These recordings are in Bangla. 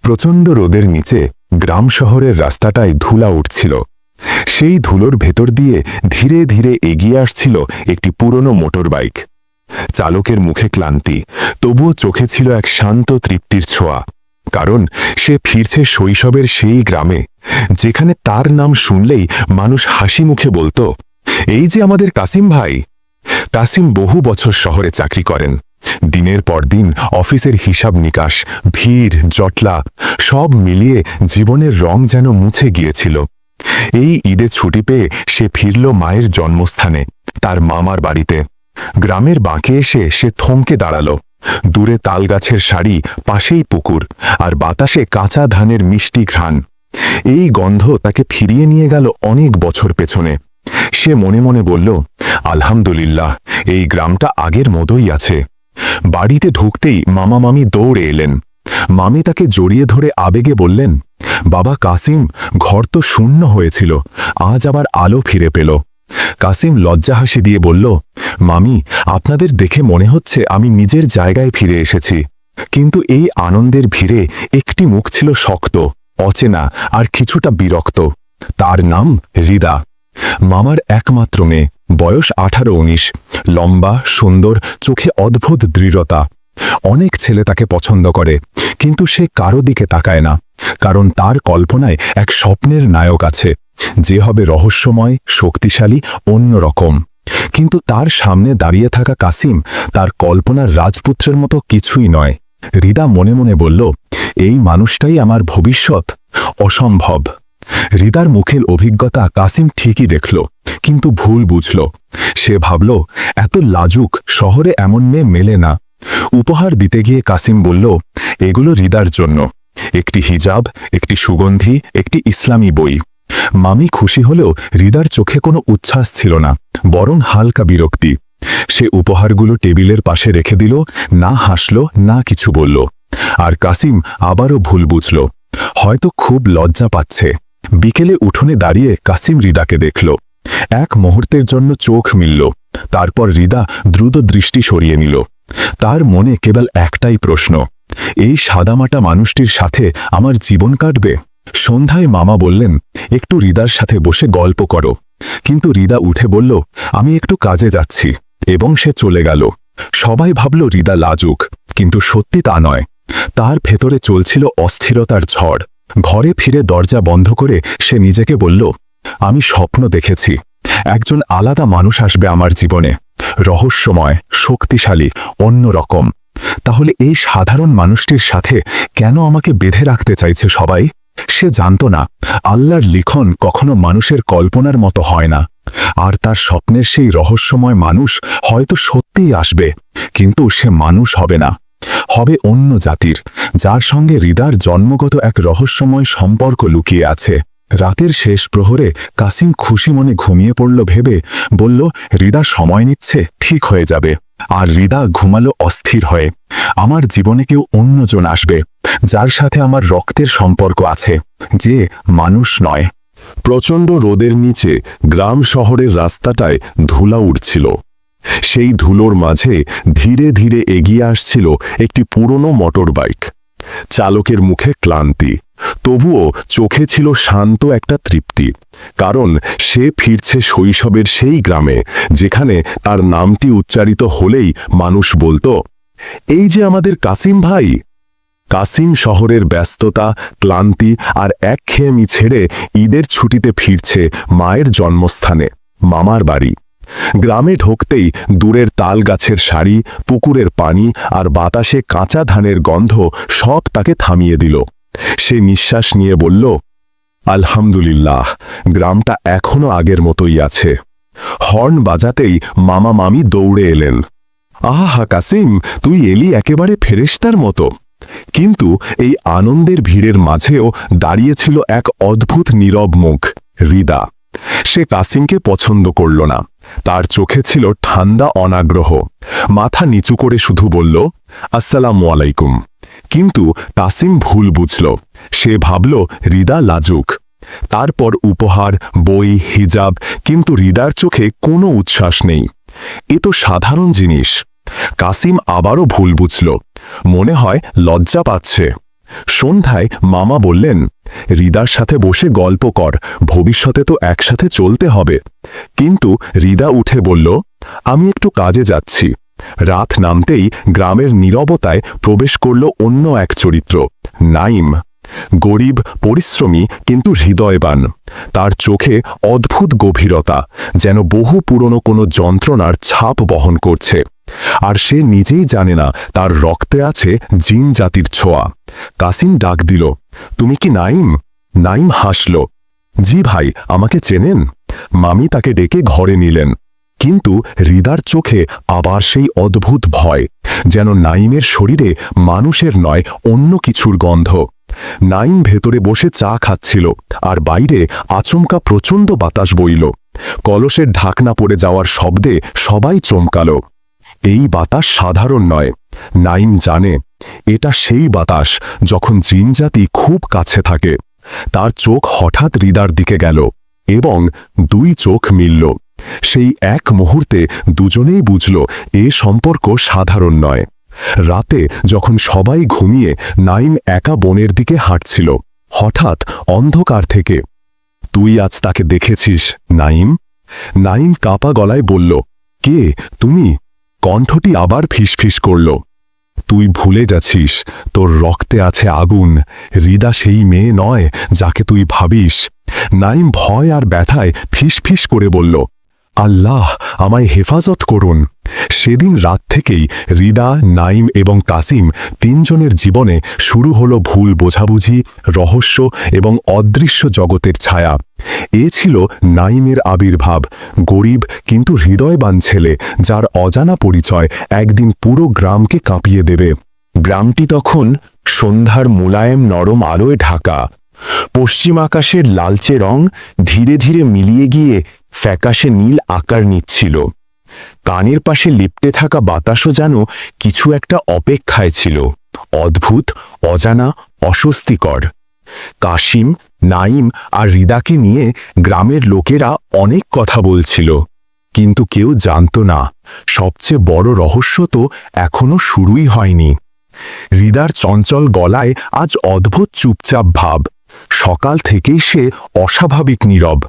প্রচণ্ড রোদের নিচে গ্রাম শহরের রাস্তাটায় ধুলা উঠছিল। সেই ধুলোর ভেতর দিয়ে ধীরে ধীরে এগিয়ে আসছিল একটি পুরনো মোটর বাইক। চালকের মুখে ক্লান্তি, তবুও চোখে ছিল এক শান্ত তৃপ্তির ছোঁয়া, কারণ সে ফিরছে শৈশবের সেই গ্রামে, যেখানে তার নাম শুনলেই মানুষ হাসি মুখে বলতো, এই যে আমাদের কাসিম ভাই। কাসিম বহু বছর শহরে চাকরি করেন। দিনের পর দিন অফিসের হিসাব নিকাশ, ভিড়, জটলা সব মিলিয়ে জীবনের রং যেন মুছে গিয়েছিল। এই ঈদে ছুটি পেয়ে সে ফিরল মায়ের জন্মস্থানে, তার মামার বাড়িতে। গ্রামের বাঁকে এসে সে থমকে দাঁড়াল। দূরে তালগাছের সারি, পাশেই পুকুর, আর বাতাসে কাঁচা ধানের মিষ্টি ঘ্রাণ। এই গন্ধ তাকে ফিরিয়ে নিয়ে গেল অনেক বছর পেছনে। সে মনে মনে বলল, আলহামদুলিল্লাহ, এই গ্রামটা আগের মতোই আছে। বাড়িতে ঢুকতেই মামা মামি দৌড়ে এলেন। মামি তাকে জড়িয়ে ধরে আবেগে বললেন, বাবা কাসিম, ঘর তো শূন্য হয়েছিল, আজ আবার আলো ফিরে পেল। কাসিম লজ্জা হাসি দিয়ে বলল, মামি, আপনাদের দেখে মনে হচ্ছে আমি নিজের জায়গায় ফিরে এসেছি। কিন্তু এই আনন্দের ভিড়ে একটি মুখ ছিল শক্ত, অচেনা আর কিছুটা বিরক্ত। তার নাম রিদা। মামার একমাত্র মেয়ে, বয়স 18-19, লম্বা, সুন্দর, চোখে অদ্ভুত দৃঢ়তা। অনেক ছেলে তাকে পছন্দ করে, কিন্তু সে কারো দিকে তাকায় না, কারণ তার কল্পনায় এক স্বপ্নের নায়ক আছে, যে হবে রহস্যময়, শক্তিশালী, অন্যরকম। কিন্তু তার সামনে দাঁড়িয়ে থাকা কাসিম তার কল্পনার রাজপুত্রের মতো কিছুই নয়। রিদা মনে মনে বলল, এই মানুষটাই আমার ভবিষ্যৎ। অসম্ভব। রিদার মুখের অভিজ্ঞতা কাসিম ঠিকই দেখল, কিন্তু ভুল বুঝল। সে ভাবল, এত লাজুক শহরে এমন মেয়ে মেলে না। উপহার দিতে গিয়ে কাসিম বলল, এগুলো রিদার জন্য। একটি হিজাব, একটি সুগন্ধি, একটি ইসলামী বই। মামি খুশি হলেও রিদার চোখে কোনো উচ্ছ্বাস ছিল না, বরং হালকা বিরক্তি। সে উপহারগুলো টেবিলের পাশে রেখে দিল, না হাসল, না কিছু বলল। আর কাসিম আবারও ভুল বুঝল, হয়তো খুব লজ্জা পাচ্ছে। বিকেলে উঠোনে দাঁড়িয়ে কাসিম রিদাকে দেখল। এক মুহূর্তের জন্য চোখ মিলল, তারপর রিদা দ্রুত দৃষ্টি সরিয়ে নিল। তার মনে কেবল একটাই প্রশ্ন, এই সাদামাটা মানুষটির সাথে আমার জীবন কাটবে? সন্ধ্যায় মামা বললেন, একটু রিদার সাথে বসে গল্প করো। কিন্তু রিদা উঠে বলল, আমি একটু কাজে যাচ্ছি, এবং সে চলে গেল। সবাই ভাবল রিদা লাজুক, কিন্তু সত্যি তা নয়। তার ভেতরে চলছিল অস্থিরতার ঝড়। ঘরে ফিরে দরজা বন্ধ করে সে নিজেকে বলল, আমি স্বপ্ন দেখেছি, একজন আলাদা মানুষ আসবে আমার জীবনে, রহস্যময়, শক্তিশালী, অন্যরকম। তাহলে এই সাধারণ মানুষটির সাথে কেন আমাকে বেঁধে রাখতে চাইছে সবাই? সে জানত না, আল্লাহর লিখন কখনো মানুষের কল্পনার মতো হয় না। আর তার স্বপ্নের সেই রহস্যময় মানুষ হয়তো সত্যিই আসবে, কিন্তু সে মানুষ হবে না, হবে অন্য জাতির, যার সঙ্গে রিদার জন্মগত এক রহস্যময় সম্পর্ক লুকিয়ে আছে। রাতের শেষ প্রহরে কাসিম খুশি মনে ঘুমিয়ে পড়ল ভেবে বলল, রিদা সময় নিচ্ছে, ঠিক হয়ে যাবে। আর রিদা ঘুমালো অস্থির হয়ে। আমার জীবনে কেউ অন্যজন আসবে, যার সাথে আমার রক্তের সম্পর্ক আছে, যে মানুষ নয়। প্রচণ্ড রোদের নিচে গ্রাম শহরের রাস্তাটায় ধুলা উঠছিল। সেই ধুলোর মাঝে ধীরে ধীরে এগিয়ে আসছিল একটি পুরনো মোটর বাইক। চালকের মুখে ক্লান্তি, তবুও চোখে ছিল শান্ত একটা তৃপ্তি, কারণ সে ফিরছে শৈশবের সেই গ্রামে, যেখানে তার নামটি উচ্চারিত হলেই মানুষ বলতো, এই যে আমাদের কাসিম ভাই। কাসিম শহরের ব্যস্ততা, ক্লান্তি আর একঘেয়েমি ছেড়ে ঈদের ছুটিতে ফিরছে মায়ের জন্মস্থানে, মামার বাড়ি। গ্রামে ঢুকতেই দূরের তাল গাছের সারি, পুকুরের পানি আর বাতাসে কাঁচা ধানের গন্ধ সব তাকে থামিয়ে দিল। সে নিঃশ্বাস নিয়ে বলল, আলহামদুলিল্লাহ, গ্রামটা এখনো আগের মতোই আছে। হর্ন বাজাতেই মামা মামি দৌড়ে এলেন। আহা কাসিম, তুই এলি একেবারে ফেরেশতার মতো। কিন্তু এই আনন্দের ভিড়ের মাঝেও দাঁড়িয়েছিল এক অদ্ভুত নীরব মুখ, রিদা। সে কাসিমকে পছন্দ করল না। তার চোখে ছিল ঠান্ডা অনাগ্রহ। মাথা নিচু করে শুধু বলল, আসসালামু আলাইকুম। কিন্তু কাসিম ভুল বুঝল। সে ভাবল রিদা লাজুক। তারপর উপহার, বই, হিজাব, কিন্তু রিদার চোখে কোনো উচ্ছ্বাস নেই। এ তো সাধারণ জিনিস। কাসিম আবারও ভুল বুঝল। মনে হয় লজ্জা পাচ্ছে। সন্ধ্যায় মামা বললেন, হৃদার সাথে বসে গল্প কর, ভবিষ্যতে তো একসাথে চলতে হবে। কিন্তু হৃদা উঠে বলল, আমি একটু কাজে যাচ্ছি। রাত নামতেই গ্রামের নীরবতায় প্রবেশ করল অন্য এক চরিত্র, নাইম। গরিব, পরিশ্রমী, কিন্তু হৃদয়বান। তার চোখে অদ্ভুত গভীরতা, যেন বহু পুরনো কোনো যন্ত্রণার ছাপ বহন করছে। আর সে নিজেই জানে না তার রক্তে আছে জিন জাতির ছোঁয়া। কাসিম ডাক দিল, তুমি কি নাইম? নাইম হাসল, জি ভাই, আমাকে চেনেন? মামি তাকে ডেকে ঘরে নিলেন। কিন্তু হৃদার চোখে আবার সেই অদ্ভুত ভয়, যেন নাইমের শরীরে মানুষের নয় অন্য কিছুর গন্ধ। নাইম ভেতরে বসে চা খাচ্ছিল, আর বাইরে আচমকা প্রচণ্ড বাতাস বইল। কলসের ঢাকনা পড়ে যাওয়ার শব্দে সবাই চমকাল। এই বাতাস সাধারণ নয়। নাইম জানে, এটা সেই বাতাস যখন জিনজাতি খুব কাছে থাকে। তার চোখ হঠাৎ হৃদার দিকে গেল, এবং দুই চোখ মিলল। সেই এক মুহূর্তে দুজনেই বুঝল এ সম্পর্ক সাধারণ নয়। রাতে যখন সবাই ঘুমিয়ে নাইম একা বনের দিকে হাঁটছিল, হঠাৎ অন্ধকার থেকে, তুই আজ তাকে দেখেছিস নাইম? নাইম কাঁপা গলায় বলল, কে তুমি? কণ্ঠটি আবার ফিসফিস করল, তুই ভুলে যাচ্ছিস, তোর রক্তে আছে আগুন। হৃদা সেই মেয়ে নয় যাকে তুই ভাবিস। নাইম ভয় আর ব্যথায় ফিসফিস করে বলল, আল্লাহ, আমায় হেফাজত করুন। সেদিন রাত থেকেই হৃদা, নাইম এবং কাসিম তিনজনের জীবনে শুরু হলো ভুল বোঝাবুঝি, রহস্য এবং অদৃশ্য জগতের ছায়া। এ ছিল নাইমের আবির্ভাব, গরিব কিন্তু হৃদয়বান ছেলে, যার অজানা পরিচয় একদিন পুরো গ্রামকে কাঁপিয়ে দেবে। গ্রামটি তখন সন্ধ্যার মোলায়েম নরম আলোয় ঢাকা। পশ্চিম আকাশের লালচে রং ধীরে ধীরে মিলিয়ে গিয়ে ফ্যাকাশে নীল আকার নিচ্ছিল। কানের পাশে লিপটে থাকা বাতাসও যেন কিছু একটা অপেক্ষায় ছিল, অদ্ভুত, অজানা, অস্বস্তিকর। কাসিম, নাইম আর হৃদাকে নিয়ে গ্রামের লোকেরা অনেক কথা বলছিল, কিন্তু কেউ জানত না সবচেয়ে বড় রহস্য তো এখনো শুরুই হয়নি। হৃদার চঞ্চল গলায় আজ অদ্ভুত চুপচাপ ভাব। সকাল থেকেই সে অস্বাভাবিক নীরব।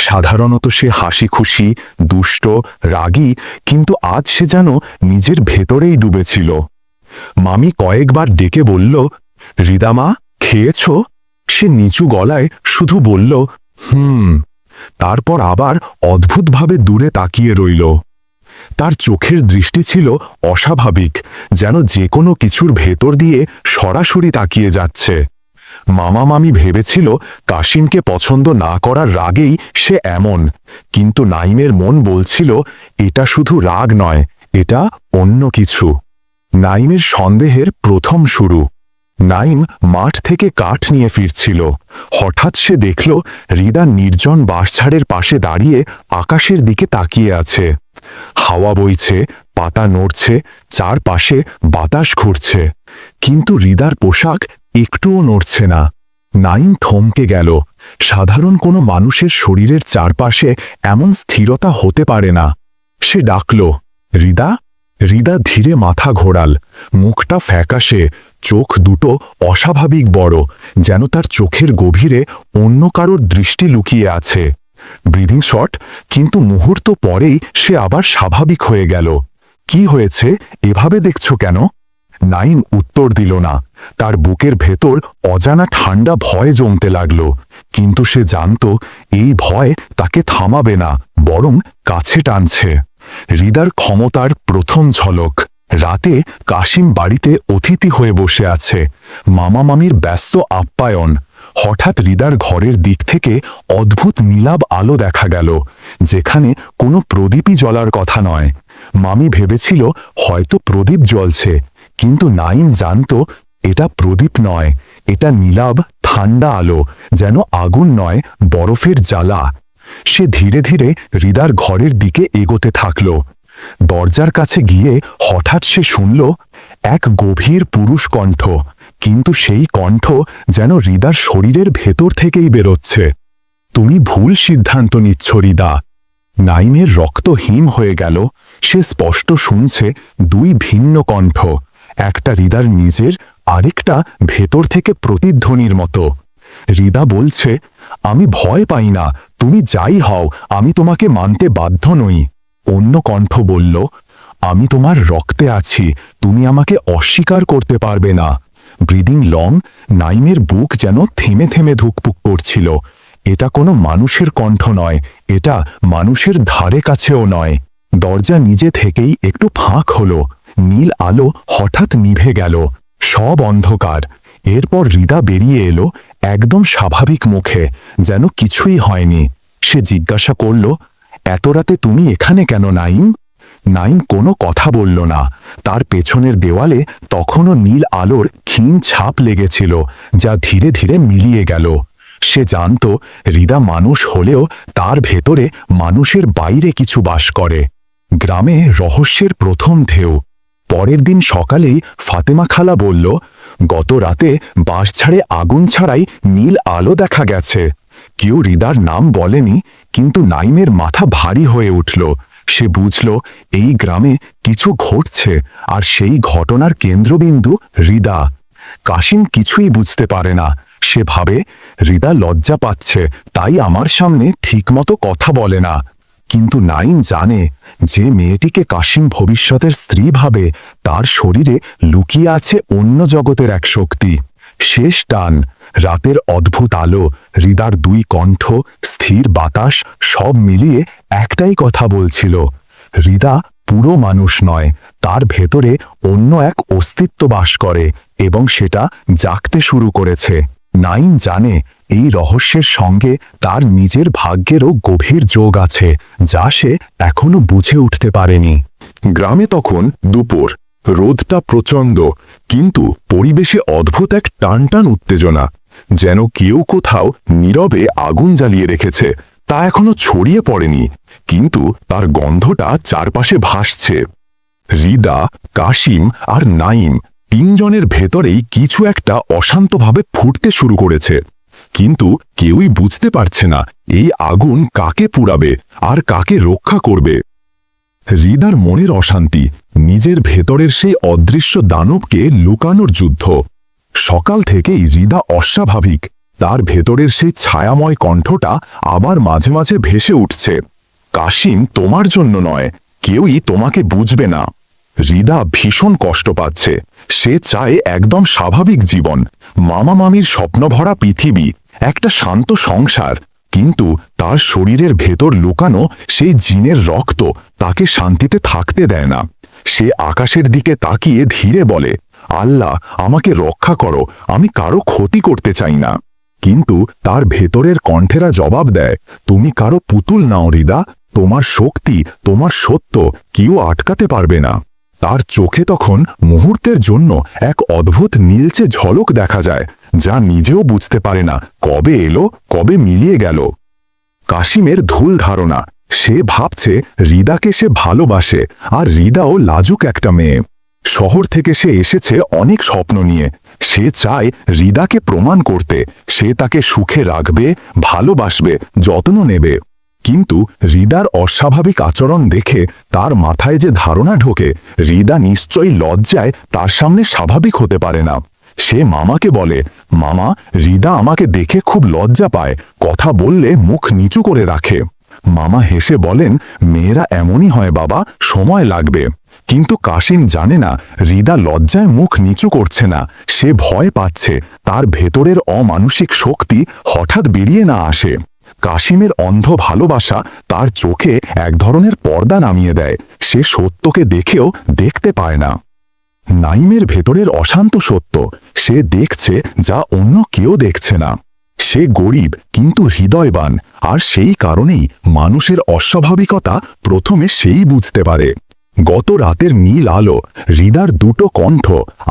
সাধারণত সে হাসি খুশি, দুষ্ট, রাগী, কিন্তু আজ সে যেন নিজের ভেতরেই ডুবেছিল। মামি কয়েকবার ডেকে বলল, হৃদামা, খেয়েছ? সে নিচু গলায় শুধু বলল, তারপর আবার অদ্ভুতভাবে দূরে তাকিয়ে রইল। তার চোখের দৃষ্টি ছিল অস্বাভাবিক, যেন যে কোনো কিছুর ভেতর দিয়ে সরাসরি তাকিয়ে যাচ্ছে। মামা মামি ভেবেছিল কাসিমকে পছন্দ না করার রাগেই সে এমন, কিন্তু নাইমের মন বলছিল এটা শুধু রাগ নয়, এটা অন্য কিছু। নাইমের সন্দেহের প্রথম শুরু। নাইম মাঠ থেকে কাঠ নিয়ে ফিরছিল। হঠাৎ সে দেখল হৃদা নির্জন বাঁশঝাড়ের পাশে দাঁড়িয়ে আকাশের দিকে তাকিয়ে আছে। হাওয়া বইছে, পাতা নড়ছে, চারপাশে বাতাস ঘুরছে, কিন্তু হৃদার পোশাক একটুও নড়ছে না। নাইম থমকে গেল। সাধারণ কোনো মানুষের শরীরের চারপাশে এমন স্থিরতা হতে পারে না। সে ডাকল, হৃদা। হৃদা ধীরে মাথা ঘোরাল, মুখটা ফ্যাকাশে, চোখ দুটো অস্বাভাবিক বড়, যেন তার চোখের গভীরে অন্য কারোর দৃষ্টি লুকিয়ে আছে। ব্রিদিং শট, কিন্তু মুহূর্ত পরেই সে আবার স্বাভাবিক হয়ে গেল। কি হয়েছে, এভাবে দেখছো কেন? নাইম উত্তর দিল না। তার বুকের ভেতর অজানা ঠান্ডা ভয় জমতে লাগল, কিন্তু সে জানত এই ভয় তাকে থামাবে না, বরং কাছে টানছে। হৃদার ক্ষমতার প্রথম ঝলক। রাতে কাসিম বাড়িতে অতিথি হয়ে বসে আছে, মামা মামির ব্যস্ত আপ্যায়ন। হঠাৎ হৃদার ঘরের দিক থেকে অদ্ভুত নীলাভ আলো দেখা গেল, যেখানে কোনো প্রদীপই জ্বলার কথা নয়। মামি ভেবেছিল হয়তো প্রদীপ জ্বলছে, কিন্তু নাইম জানত এটা প্রদীপ নয়, এটা নীলাভ ঠান্ডা আলো, যেন আগুন নয়, বরফের জ্বালা। সে ধীরে ধীরে হৃদার ঘরের দিকে এগোতে থাকল। দরজার কাছে গিয়ে হঠাৎ সে শুনল এক গভীর পুরুষ কণ্ঠ, কিন্তু সেই কণ্ঠ যেন হৃদার শরীরের ভেতর থেকেই বেরোচ্ছে। তুমি ভুল সিদ্ধান্ত নিচ্ছ হৃদা। নাইমের রক্ত হিম হয়ে গেল। সে স্পষ্ট শুনছে দুই ভিন্ন কণ্ঠ, একটা হৃদার নিজের, আরেকটা ভেতর থেকে প্রতিধ্বনির মতো। হৃদা বলছে, আমি ভয় পাই না, তুমি যাই হও আমি তোমাকে মানতে বাধ্য নই। অন্য কণ্ঠ বলল, আমি তোমার রক্তে আছি, তুমি আমাকে অস্বীকার করতে পারবে না। ব্রিদিং লং, নাইমের বুক যেন থেমে থেমে ধুকপুক করছিল। এটা কোনো মানুষের কণ্ঠ নয়, এটা মানুষের ধারে কাছেও নয়। দরজা নিজে থেকেই একটু ফাঁক হলো, নীল আলো হঠাৎ নিভে গেল, সব অন্ধকার। এরপর হৃদা বেরিয়ে এলো, একদম স্বাভাবিক মুখে, যেন কিছুই হয়নি। সে জিজ্ঞাসা করল, এত রাতে তুমি এখানে কেন নাইম? নাইম কোনো কথা বলল না। তার পেছনের দেওয়ালে তখনও নীল আলোর ক্ষীণ ছাপ লেগেছিল, যা ধীরে ধীরে মিলিয়ে গেল। সে জানত হৃদা মানুষ হলেও তার ভেতরে মানুষের বাইরে কিছু বাস করে। গ্রামে রহস্যের প্রথম ঢেউ। পরের দিন সকালেই ফাতেমা খালা বলল, গত রাতে বাঁশঝাড়ে আগুন ছাড়াই নীল আলো দেখা গেছে। কেউ হৃদার নাম বলেনি, কিন্তু নাইমের মাথা ভারী হয়ে উঠল। সে বুঝল এই গ্রামে কিছু ঘটছে, আর সেই ঘটনার কেন্দ্রবিন্দু হৃদা। কাশিম কিছুই বুঝতে পারে না। সে ভাবে, হৃদা লজ্জা পাচ্ছে, তাই আমার সামনে ঠিকমতো কথা বলে না। কিন্তু নাইম জানে, যে মেয়েটিকে কাশিম ভবিষ্যতের স্ত্রী ভাবে, তার শরীরে লুকিয়ে আছে অন্য জগতের এক শক্তি। শেষ টান, রাতের অদ্ভুত আলো, হৃদার দুই কণ্ঠ, স্থির বাতাস, সব মিলিয়ে একটাই কথা বলছিল, হৃদা পুরো মানুষ নয়, তার ভেতরে অন্য এক অস্তিত্ব বাস করে, এবং সেটা জাগতে শুরু করেছে। নাইম জানে এই রহস্যের সঙ্গে তার নিজের ভাগ্যেরও গভীর যোগ আছে, যা সে এখনো বুঝে উঠতে পারেনি। গ্রামে তখন দুপুর। রোদটা প্রচণ্ড, কিন্তু পরিবেশে অদ্ভুত এক টানটান উত্তেজনা, যেন কেউ কোথাও নীরবে আগুন জ্বালিয়ে রেখেছে। তা এখনো ছড়িয়ে পড়েনি, কিন্তু তার গন্ধটা চারপাশে ভাসছে। হৃদা, কাশিম আর নাইম তিনজনের ভেতরেই কিছু একটা অশান্তভাবে ফুটতে শুরু করেছে, কিন্তু কেউই বুঝতে পারছে না এই আগুন কাকে পুড়াবে আর কাকে রক্ষা করবে। হৃদার মনের অশান্তি, নিজের ভেতরের সেই অদৃশ্য দানবকে লুকানোর যুদ্ধ। সকাল থেকেই হৃদা অস্বাভাবিক। তার ভেতরের সেই ছায়াময় কণ্ঠটা আবার মাঝে মাঝে ভেসে উঠছে, কাশিম তোমার জন্য নয়, কেউই তোমাকে বুঝবে না। হৃদা ভীষণ কষ্ট পাচ্ছে। সে চায় একদম স্বাভাবিক জীবন, মামা মামির স্বপ্নভরা পৃথিবী, একটা শান্ত সংসার। কিন্তু তার শরীরের ভেতর লুকানো সেই জিনের রক্ত তাকে শান্তিতে থাকতে দেয় না। সে আকাশের দিকে তাকিয়ে ধীরে বলে, আল্লাহ আমাকে রক্ষা করো, আমি কারো ক্ষতি করতে চাই না। কিন্তু তার ভেতরের কণ্ঠেরা জবাব দেয়, তুমি কারো পুতুল নাও হৃদা, তোমার শক্তি, তোমার সত্য কেউ আটকাতে পারবে না। তার চোখে তখন মুহূর্তের জন্য এক অদ্ভুত নীলচে ঝলক দেখা যায়, যা নিজেও বুঝতে পারে না কবে এলো, কবে মিলিয়ে গেল। কাশিমের ভুল ধারণা, সে ভাবছে হৃদাকে সে ভালোবাসে, আর হৃদাও লাজুক একটা মেয়ে। শহর থেকে সে এসেছে অনেক স্বপ্ন নিয়ে। সে চায় হৃদাকে প্রমাণ করতে সে তাকে সুখে রাখবে, ভালোবাসবে, যত্ন নেবে। কিন্তু হৃদার অস্বাভাবিক আচরণ দেখে তার মাথায় যে ধারণা ঢোকে, হৃদা নিশ্চয়ই লজ্জায় তার সামনে স্বাভাবিক হতে পারে না। সে মামাকে বলে, মামা, হৃদা আমাকে দেখে খুব লজ্জা পায়, কথা বললে মুখ নিচু করে রাখে। মামা হেসে বলেন, মেয়েরা এমনই হয় বাবা, সময় লাগবে। কিন্তু কাশিম জানে না হৃদা লজ্জায় মুখ নিচু করছে না, সে ভয় পাচ্ছে তার ভেতরের অমানসিক শক্তি হঠাৎ বেরিয়ে না আসে। কাশিমের অন্ধ ভালোবাসা তার চোখে এক ধরনের পর্দা নামিয়ে দেয়, সে সত্যকে দেখেও দেখতে পায় না। নাইমের ভেতরের অশান্ত সত্য, সে দেখছে যা অন্য কেউ দেখছে না। সে গরিব কিন্তু হৃদয়বান, আর সেই কারণেই মানুষের অস্বাভাবিকতা প্রথমে সেই বুঝতে পারে। গত রাতের নীল আলো, হৃদার দুটো কণ্ঠ,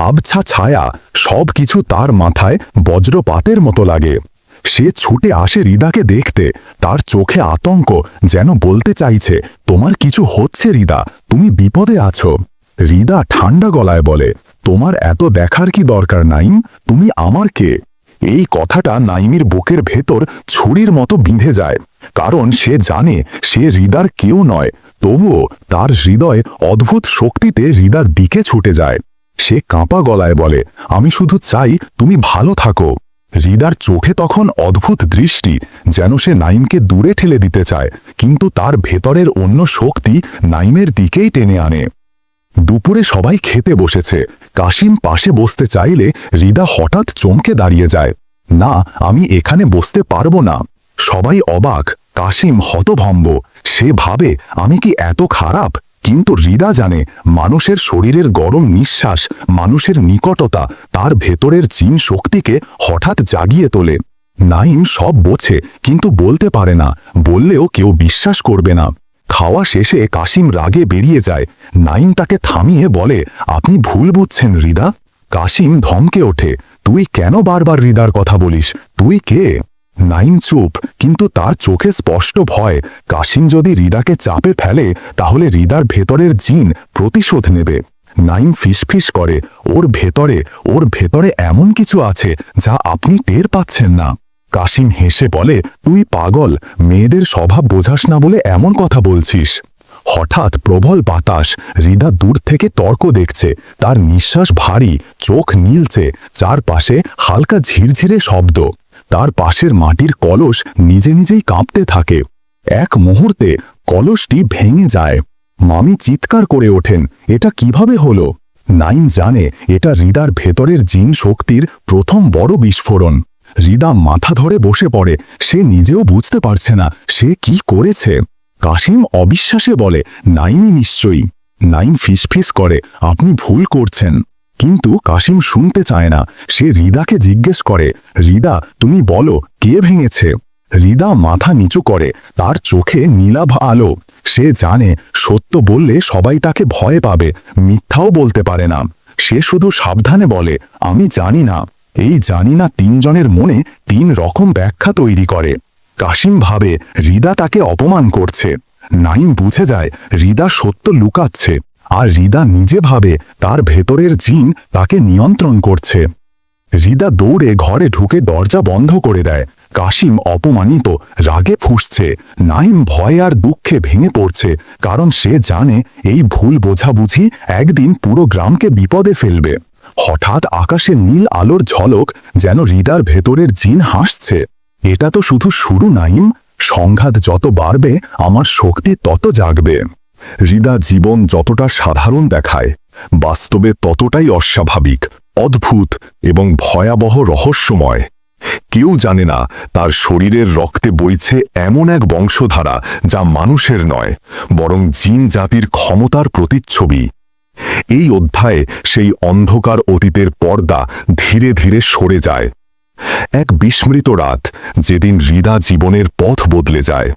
আবছা ছায়া, সবকিছু তার মাথায় বজ্রপাতের মতো লাগে। সে ছুটে আসে হৃদাকে দেখতে, তার চোখে আতঙ্ক, যেন বলতে চাইছে, তোমার কিছু হচ্ছে হৃদা, তুমি বিপদে আছো। হৃদা ঠান্ডা গলায় বলে, তোমার এত দেখার কি দরকার নাইম, তুমি আমার কে? এই কথাটা নাইমের বুকের ভেতর ছুরির মতো বিঁধে যায়, কারণ সে জানে সে হৃদার কেউ নয়, তবুও তার হৃদয় অদ্ভুত শক্তিতে হৃদার দিকে ছুটে যায়। সে কাঁপা গলায় বলে, আমি শুধু চাই তুমি ভালো থাকো। হৃদার চোখে তখন অদ্ভুত দৃষ্টি, যেন সে নাইমকে দূরে ঠেলে দিতে চায়, কিন্তু তার ভেতরের অন্য শক্তি নাইমের দিকেই টেনে আনে। দুপুরে সবাই খেতে বসেছে। কাশিম পাশে বসতে চাইলে হৃদা হঠাৎ চমকে দাঁড়িয়ে যায়। না, আমি এখানে বসতে পারবো না। সবাই অবাক, কাশিম হতভম্ব। সে ভাবে, আমি কি এত খারাপ? কিন্তু হৃদা জানে, মানুষের শরীরের গরম নিঃশ্বাস, মানুষের নিকটতা তার ভেতরের জিন শক্তিকে হঠাৎ জাগিয়ে তোলে। নাইম সব বোঝে, কিন্তু বলতে পারে না। বললেও কেউ বিশ্বাস করবে না। খাওয়া শেষে কাশিম রাগে বেরিয়ে যায়। নাইম তাকে থামিয়ে বলে, আপনি ভুল বুঝছেন হৃদা। কাশিম ধমকে ওঠে, তুই কেন বারবার হৃদার কথা বলিস? তুই কে? নাইম চুপ, কিন্তু তার চোখে স্পষ্ট ভয়। কাশিম যদি হৃদাকে চাপে ফেলে, তাহলে হৃদার ভেতরের জিন প্রতিশোধ নেবে। নাইম ফিসফিস করে, ওর ভেতরে এমন কিছু আছে যা আপনি টের পাচ্ছেন না। কাশিম হেসে বলে, তুই পাগল, মেয়েদের স্বভাব বোঝাস না বলে এমন কথা বলছিস। হঠাৎ প্রবল বাতাস। হৃদা দূর থেকে তর্ক দেখছে। তার নিঃশ্বাস ভারী, চোখ নীলচে, চারপাশে হালকা ঝিরঝিরে শব্দ। তার পাশের মাটির কলস নিজে নিজেই কাঁপতে থাকে। এক মুহূর্তে কলসটি ভেঙে যায়। মামি চিৎকার করে ওঠেন, এটা কিভাবে হলো? নাইম জানে, এটা হৃদার ভেতরের জিন শক্তির প্রথম বড় বিস্ফোরণ। হৃদা মাথা ধরে বসে পড়ে। সে নিজেও বুঝতে পারছে না সে কি করেছে। কাশিম অবিশ্বাসে বলে, নাইমই নিশ্চয়ই। নাইম ফিসফিস করে, আপনি ভুল করছেন। কিন্তু কাশিম শুনতে চায় না। সে হৃদাকে জিজ্ঞেস করে, হৃদা, তুমি বলো, কে ভেঙেছে? হৃদা মাথা নিচু করে, তার চোখে নীলাভ আলো। সে জানে, সত্য বললে সবাই তাকে ভয় পাবে, মিথ্যাও বলতে পারে না। সে শুধু সাবধানে বলে, আমি জানি না। এই জানি না তিনজনের মনে তিন রকম ব্যাখ্যা তৈরি করে। কাশিম ভাবে, হৃদা তাকে অপমান করছে। নাইম বুঝে যায়, হৃদা সত্য লুকাচ্ছে, আর হৃদা নিজে ভাবে তার ভেতরের জিন তাকে নিয়ন্ত্রণ করছে। হৃদা দৌড়ে ঘরে ঢুকে দরজা বন্ধ করে দেয়। কাশিম অপমানিত, রাগে ফুঁসছে। নাইম ভয় আর দুঃখে ভেঙে পড়ছে, কারণ সে জানে এই ভুল বোঝাবুঝি একদিন পুরো গ্রামকে বিপদে ফেলবে। হঠাৎ আকাশে নীল আলোর ঝলক, যেন হৃদার ভেতরের জিন হাসছে। এটা তো শুধু শুরু নাইম, সংঘাত যত বাড়বে আমার শক্তি তত জাগবে। হৃদা জীবন যতটা সাধারণ দেখায়, বাস্তবে ততটাই অস্বাভাবিক, অদ্ভুত এবং ভয়াবহ রহস্যময়। কেউ জানে না তার শরীরের রক্তে বইছে এমন এক বংশধারা যা মানুষের নয়, বরং জিন জাতির ক্ষমতার প্রতিচ্ছবি। এই অধ্যায়ে সেই অন্ধকার অতীতের পর্দা ধীরে ধীরে সরে যায়। এক বিস্মৃত রাত, যেদিন হৃদা জীবনের পথ বদলে যায়।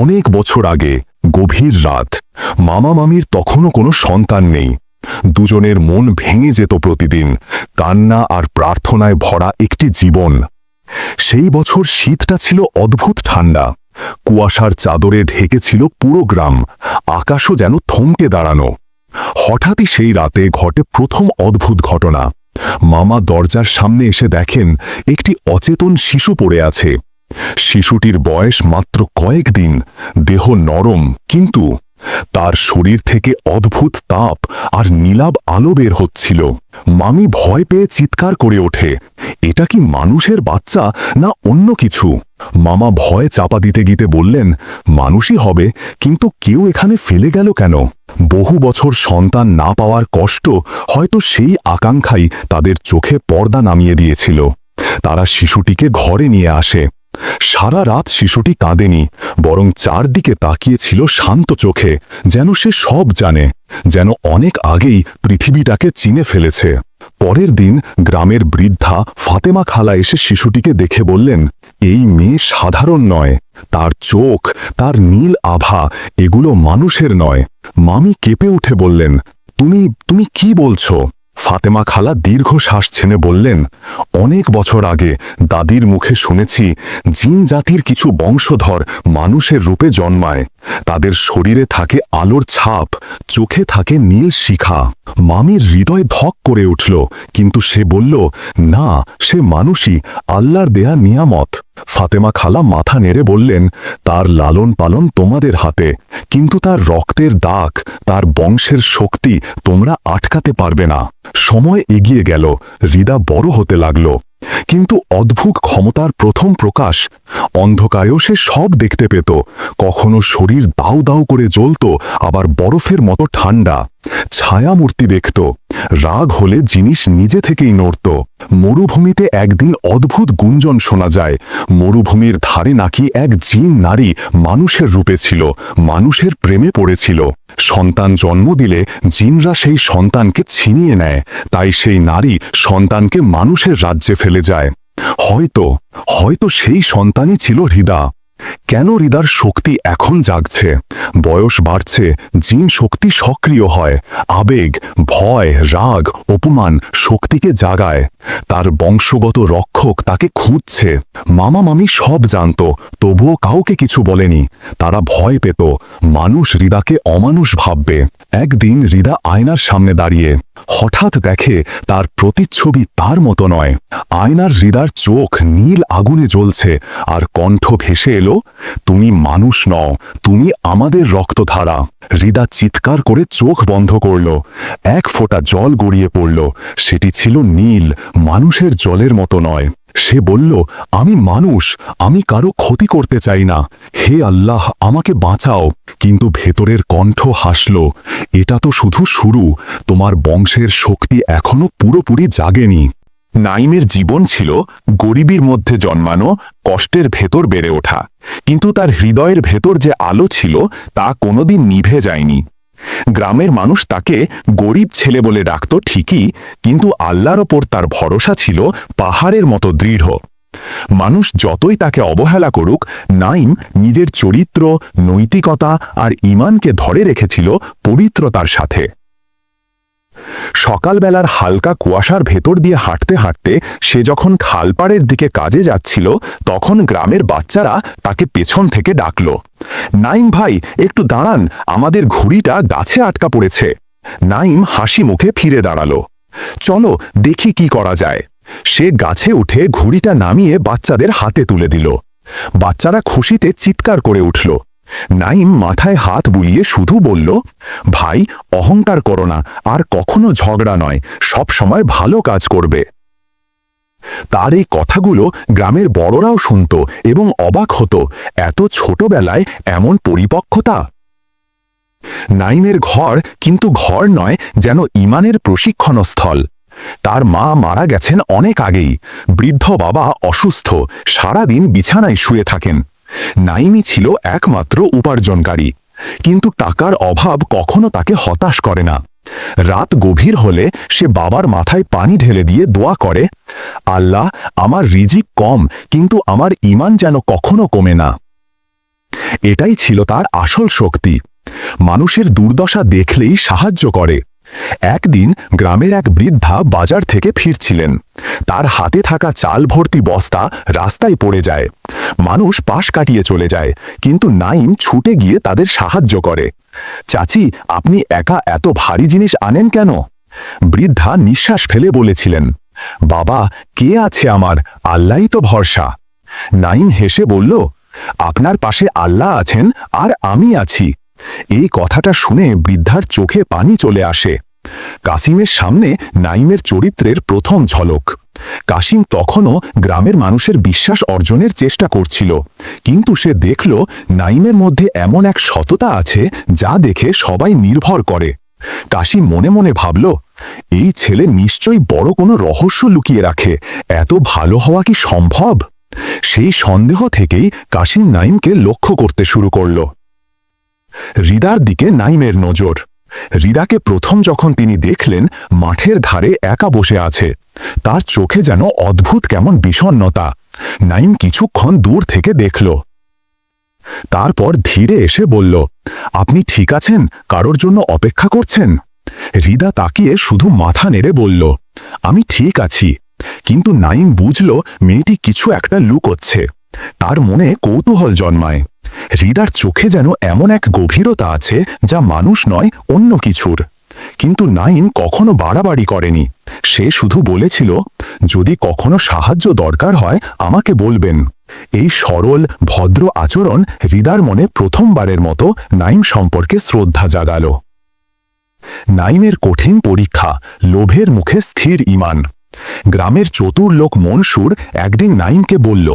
অনেক বছর আগে, গভীর রাত। মামা মামির তখনও কোনো সন্তান নেই। দুজনের মন ভেঙে যেত প্রতিদিন, কান্না আর প্রার্থনায় ভরা একটি জীবন। সেই বছর শীতটা ছিল অদ্ভুত ঠান্ডা। কুয়াশার চাদরে ঢেকেছিল পুরো গ্রাম, আকাশও যেন থমকে দাঁড়ানো। হঠাৎই সেই রাতে ঘটে প্রথম অদ্ভুত ঘটনা। মামা দরজার সামনে এসে দেখেন একটি অচেতন শিশু পড়ে আছে। শিশুটির বয়স মাত্র কয়েকদিন, দেহ নরম, কিন্তু তার শরীর থেকে অদ্ভুত তাপ আর নীলাভ আলো বের হচ্ছিল। মামি ভয় পেয়ে চিৎকার করে ওঠে, এটা কি মানুষের বাচ্চা না অন্য কিছু? মামা ভয় চাপা দিতে গিতে বললেন, মানুষই হবে, কিন্তু কেউ এখানে ফেলে গেল কেন? বহু বছর সন্তান না পাওয়ার কষ্ট, হয়তো সেই আকাঙ্ক্ষাই তাদের চোখে পর্দা নামিয়ে দিয়েছিল। তারা শিশুটিকে ঘরে নিয়ে আসে। সারা রাত শিশুটি কাঁদেনি, বরং চারদিকে তাকিয়েছিল শান্ত চোখে, যেন সে সব জানে, যেন অনেক আগেই পৃথিবীটাকে চিনে ফেলেছে। পরের দিন গ্রামের বৃদ্ধা ফাতেমা খালা এসে শিশুটিকে দেখে বললেন, এই মেয়ে সাধারণ নয়, তার চোখ, তার নীল আভা, এগুলো মানুষের নয়। মামি কেঁপে উঠে বললেন, তুমি কি বলছো? ফাতেমা খালা দীর্ঘশ্বাস ছেড়ে বললেন, অনেক বছর আগে দাদির মুখে শুনেছি জিন জাতির কিছু বংশধর মানুষের রূপে জন্মায়। তাদের শরীরে থাকে আলোর ছাপ, চোখে থাকে নীল শিখা। মামির হৃদয় ধক করে উঠল, কিন্তু সে বলল, না, সে মানুষই, আল্লাহর দেয়া নিয়ামত। ফাতেমা খালা মাথা নেড়ে বললেন, তার লালন পালন তোমাদের হাতে, কিন্তু তার রক্তের দাগ, তার বংশের শক্তি তোমরা আটকাতে পারবে না। সময় এগিয়ে গেল, হৃদা বড় হতে লাগল, কিন্তু অদ্ভুত ক্ষমতার প্রথম প্রকাশ। অন্ধকারেও সে সব দেখতে পেত, কখনো শরীর দাউ দাউ করে জ্বলত, আবার বরফের মতো ঠান্ডা। ছায়ামূর্তি দেখত, রাগ হলে জিনিস নিজে থেকেই নড়ত। মরুভূমিতে একদিন অদ্ভুত গুঞ্জন শোনা যায়, মরুভূমির ধারে নাকি এক জিন নারী মানুষের রূপে ছিল, মানুষের প্রেমে পড়েছিল। সন্তান জন্ম দিলে জিনরা সেই সন্তানকে ছিনিয়ে নেয়, তাই সেই নারী সন্তানকে মানুষের রাজ্যে ফেলে যায়। হয়তো সেই সন্তানই ছিল হৃদা। কেন হৃদার শক্তি এখন জাগছে? বয়স বাড়ছে, জিন শক্তি সক্রিয় হয়, আবেগ, ভয়, রাগ, অপমান শক্তিকে জাগায়। তার বংশগত রক্ষক তাকে খুঁজছে। মামা মামি সব জানত, তবুও কাউকে কিছু বলেনি। তারা ভয় পেত, মানুষ হৃদাকে অমানুষ ভাববে। একদিন হৃদা আয়নার সামনে দাঁড়িয়ে হঠাৎ দেখে তার প্রতিচ্ছবি তার মতো নয়। আয়নার হৃদার চোখ নীল আগুনে জ্বলছে, আর কণ্ঠ ভেসে এলো, তুমি মানুষ নও, তুমি আমাদের রক্তধারা। হৃদা চিৎকার করে চোখ বন্ধ করল। এক ফোঁটা জল গড়িয়ে পড়ল, সেটি ছিল নীল, মানুষের জলের মতো নয়। সে বলল, আমি মানুষ, আমি কারো ক্ষতি করতে চাই না, হে আল্লাহ আমাকে বাঁচাও। কিন্তু ভেতরের কণ্ঠ হাসল, এটা তো শুধু শুরু, তোমার বংশের শক্তি এখনো পুরোপুরি জাগেনি। নাইমের জীবন ছিল গরিবীর মধ্যে জন্মানো, কষ্টের ভেতর বেড়ে ওঠা, কিন্তু তার হৃদয়ের ভেতর যে আলো ছিল তা কোনোদিন নিভে যায়নি। গ্রামের মানুষ তাকে গরিব ছেলে বলে ডাকত ঠিকই, কিন্তু আল্লাহর ওপর তার ভরসা ছিল পাহাড়ের মতো দৃঢ়। মানুষ যতই তাকে অবহেলা করুক, নাইম নিজের চরিত্র, নৈতিকতা আর ঈমানকে ধরে রেখেছিল পবিত্রতার সাথে। সকালবেলার হালকা কুয়াশার ভেতর দিয়ে হাঁটতে হাঁটতে সে যখন খালপাড়ের দিকে কাজে যাচ্ছিল, তখন গ্রামের বাচ্চারা তাকে পেছন থেকে ডাকল, নাইম ভাই, একটু দাঁড়ান, আমাদের ঘুড়িটা গাছে আটকা পড়েছে। নাইম হাসি মুখে ফিরে দাঁড়ালো, চলো দেখি কি করা যায়। সে গাছে উঠে ঘুড়িটা নামিয়ে বাচ্চাদের হাতে তুলে দিল। বাচ্চারা খুশিতে চিৎকার করে উঠল। নাইম মাথায় হাত বুলিয়ে শুধু বলল, ভাই, অহংকার করো না, আর কখনো ঝগড়া নয়, সব সময় ভালো কাজ করবে। তার এই কথাগুলো গ্রামের বড়রাও শুনত এবং অবাক হতো, এত ছোটবেলায় এমন পরিপক্কতা। নাইমের ঘর কিন্তু ঘর নয়, যেন ঈমানের প্রশিক্ষণস্থল। তার মা মারা গেছেন অনেক আগেই, বৃদ্ধ বাবা অসুস্থ, সারাদিন বিছানায় শুয়ে থাকেন। নাইমই ছিল একমাত্র উপার্জনকারী, কিন্তু টাকার অভাব কখনো তাকে হতাশ করে না। রাত গভীর হলে সে বাবার মাথায় পানি ঢেলে দিয়ে দোয়া করে, আল্লাহ, আমার রিজিক কম, কিন্তু আমার ঈমান যেন কখনো কমে না। এটাই ছিল তার আসল শক্তি, মানুষের দুর্দশা দেখলেই সাহায্য করে। একদিন গ্রামের এক বৃদ্ধা বাজার থেকে ফিরছিলেন। তার হাতে থাকা চাল ভর্তি বস্তা রাস্তায় পড়ে যায়। মানুষ পাশ কাটিয়ে চলে যায়, কিন্তু নাইম ছুটে গিয়ে তাদের সাহায্য করে। চাচি, আপনি একা এত ভারী জিনিস আনেন কেন? বৃদ্ধা নিঃশ্বাস ফেলে বলেছিলেন, বাবা, কে আছে আমার, আল্লাহই তো ভরসা। নাইম হেসে বলল, আপনার পাশে আল্লাহ আছেন আর আমি আছি। এই কথাটা শুনে বৃদ্ধার চোখে পানি চলে আসে। কাসিমের সামনে নাইমের চরিত্রের প্রথম ঝলক। কাসিম তখনও গ্রামের মানুষের বিশ্বাস অর্জনের চেষ্টা করছিল, কিন্তু সে দেখল নাইমের মধ্যে এমন এক সততা আছে যা দেখে সবাই নির্ভর করে। কাসিম মনে মনে ভাবল, এই ছেলে নিশ্চয়ই বড় কোনো রহস্য লুকিয়ে রাখে, এত ভালো হওয়া কি সম্ভব? সেই সন্দেহ থেকেই কাসিম নাইমকে লক্ষ্য করতে শুরু করল। হৃদার দিকে নাইমের নজর। হৃদাকে প্রথম যখন তিনি দেখলেন, মাঠের ধারে একা বসে আছে, তার চোখে যেন অদ্ভুত কেমন বিষণ্ণতা। নাইম কিছুক্ষণ দূর থেকে দেখল, তারপর ধীরে এসে বলল, আপনি ঠিক আছেন? কারোর জন্য অপেক্ষা করছেন? হৃদা তাকিয়ে শুধু মাথা নেড়ে বলল, আমি ঠিক আছি। কিন্তু নাইম বুঝল মেয়েটি কিছু একটা লুকোচ্ছে। তার মনে কৌতূহল জন্মায়। হৃদার চোখে যেন এমন এক গভীরতা আছে যা মানুষ নয়, অন্য কিছুর। কিন্তু নাইম কখনো বাড়াবাড়ি করেনি। সে শুধু বলেছিল, যদি কখনো সাহায্য দরকার হয় আমাকে বলবেন। এই সরল ভদ্র আচরণ হৃদার মনে প্রথমবারের মতো নাইম সম্পর্কে শ্রদ্ধা জাগাল। নাইমের কঠিন পরীক্ষা, লোভের মুখে স্থির ঈমান। গ্রামের চতুর লোক মনসুর একদিন নাইমকে বলল,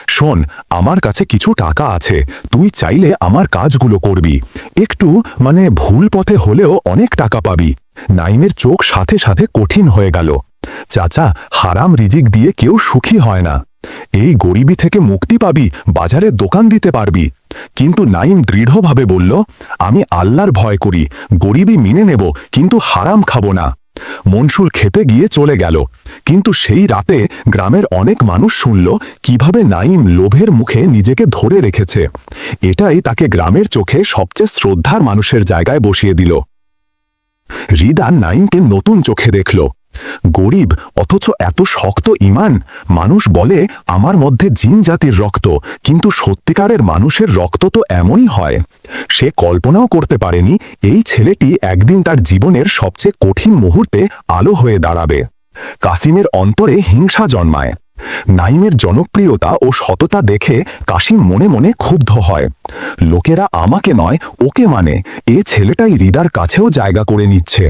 শোন, আমার কাছে কিছু টাকা আছে, তুই চাইলে আমার কাজগুলো করবি। একটু ভুল পথে হলেও অনেক টাকা পাবি। নাইমের চোখ সাথে সাথে কঠিন হয়ে গেল। চাচা, হারাম রিজিক দিয়ে কেউ সুখী হয় না। এই গরিবি থেকে মুক্তি পাবি, বাজারে দোকান দিতে পারবি। কিন্তু নাইম দৃঢ়ভাবে বলল, আমি আল্লাহর ভয় করি, গরিবি মেনে নেব, কিন্তু হারাম খাবো না। মনসুর ক্ষেপে গিয়ে চলে গেল। কিন্তু সেই রাতে গ্রামের অনেক মানুষ শুনল কিভাবে নাইম লোভের মুখে নিজেকে ধরে রেখেছে। এটাই তাকে গ্রামের চোখে সবচেয়ে শ্রদ্ধার মানুষের জায়গায় বসিয়ে দিল। হৃদা নাইমকে নতুন চোখে দেখল। গরিব অথচ এত শক্ত ঈমান। মানুষ বলে আমার মধ্যে জিন জাতির রক্ত, কিন্তু সত্যিকারের মানুষের রক্ত তো এমনই হয়। সে কল্পনাও করতে পারেনি এই ছেলেটি একদিন তার জীবনের সবচেয়ে কঠিন মুহূর্তে আলো হয়ে দাঁড়াবে। কাসিমের অন্তরে হিংসা জন্মায়। নাইমের জনপ্রিয়তা ও সততা দেখে কাসিম মনে মনে ক্ষুব্ধ হয়। লোকেরা আমাকে নয় ওকে মানে, এ ছেলেটাই হৃদার কাছেও জায়গা করে নিচ্ছে।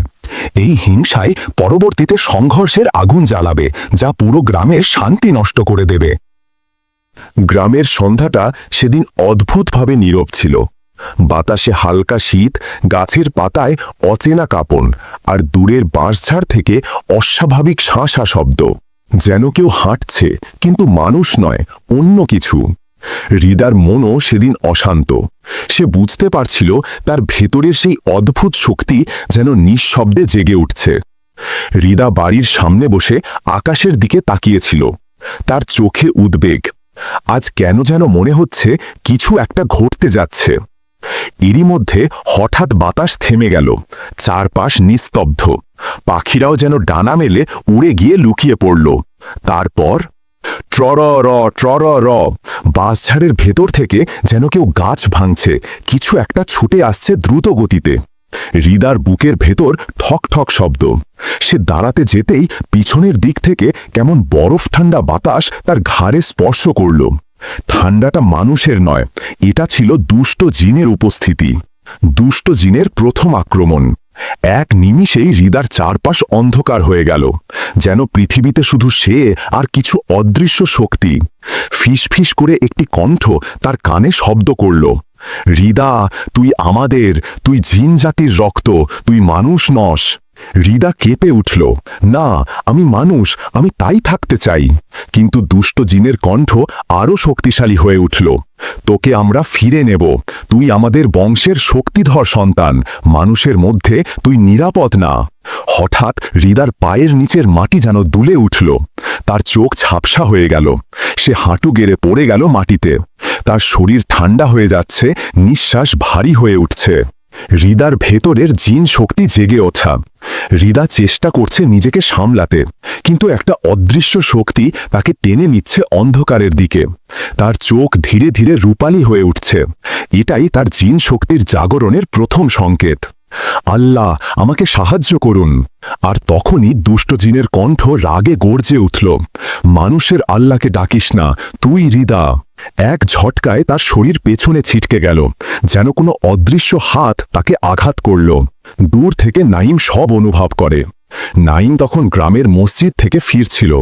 এই হিংসায় পরবর্তীতে সংঘর্ষের আগুন জ্বালাবে, যা পুরো গ্রামের শান্তি নষ্ট করে দেবে। গ্রামের সন্ধ্যাটা সেদিন অদ্ভুতভাবে নীরব ছিল। বাতাসে হালকা শীত, গাছের পাতায় অচেনা কাঁপন, আর দূরের বাঁশঝাড় থেকে অস্বাভাবিক শাঁসা শব্দ, যেন কেউ হাঁটছে, কিন্তু মানুষ নয়, অন্য কিছু। হৃদার মনও সেদিন অশান্ত। সে বুঝতে পারছিল তার ভেতরের সেই অদ্ভুত শক্তি যেন নিঃশব্দে জেগে উঠছে। হৃদা বাড়ির সামনে বসে আকাশের দিকে তাকিয়েছিল। তার চোখে উদ্বেগ। আজ কেন যেন মনে হচ্ছে কিছু একটা ঘটতে যাচ্ছে। এরই মধ্যে হঠাৎ বাতাস থেমে গেল। চারপাশ নিস্তব্ধ। পাখিরাও যেন ডানা মেলে উড়ে গিয়ে লুকিয়ে পড়ল। তারপর ট্রর বাঁশঝাড়ের ভেতর থেকে যেন কেউ গাছ ভাঙছে, কিছু একটা ছুটে আসছে দ্রুত গতিতে। হৃদার বুকের ভেতর ঠক ঠক শব্দ। সে দাঁড়াতে যেতেই পিছনের দিক থেকে কেমন বরফ ঠান্ডা বাতাস তার ঘাড়ে স্পর্শ করল। ঠান্ডাটা মানুষের নয়, এটা ছিল দুষ্ট জিনের উপস্থিতি। দুষ্ট জিনের প্রথম আক্রমণ। এক নিমিষেই হৃদার চারপাশ অন্ধকার হয়ে গেল, যেন পৃথিবীতে শুধু সে আর কিছু অদৃশ্য শক্তি। ফিসফিস করে একটি কণ্ঠ তার কানে শব্দ করল, হৃদা, তুই আমাদের, তুই জিন জাতির রক্ত, তুই মানুষ নস। হৃদা কেঁপে উঠল, না, আমি মানুষ, আমি তাই থাকতে চাই। কিন্তু দুষ্ট জিনের কণ্ঠ আরও শক্তিশালী হয়ে উঠল, তোকে আমরা ফিরে নেব, তুই আমাদের বংশের শক্তিধর সন্তান, মানুষের মধ্যে তুই নিরাপদ না। হঠাৎ হৃদার পায়ের নিচের মাটি যেন দুলে উঠল। তার চোখ ঝাপসা হয়ে গেল। সে হাঁটু গেড়ে পড়ে গেল মাটিতে। তার শরীর ঠান্ডা হয়ে যাচ্ছে, নিঃশ্বাস ভারী হয়ে উঠছে। হৃদার ভেতরের জিন শক্তি জেগে ওঠা। হৃদা চেষ্টা করছে নিজেকে সামলাতে, কিন্তু একটা অদৃশ্য শক্তি তাকে টেনে নিচ্ছে অন্ধকারের দিকে। তার চোখ ধীরে ধীরে রূপালী হয়ে উঠছে। এটাই তার জিন শক্তির জাগরণের প্রথম সংকেত। আল্লাহ, আমাকে সাহায্য করুন। আর তখনই দুষ্ট জিনের কণ্ঠ রাগে গর্জে উঠল, মানুষের আল্লাহকে ডাকিস না, তুই হৃদা। এক ঝটকায় তার শরীর পেছনে ছিটকে গেল, যেন কোনো অদৃশ্য হাত তাকে আঘাত করল। দূর থেকে নাইম সব অনুভব করে। নাইম তখন গ্রামের মসজিদ থেকে ফিরছিল।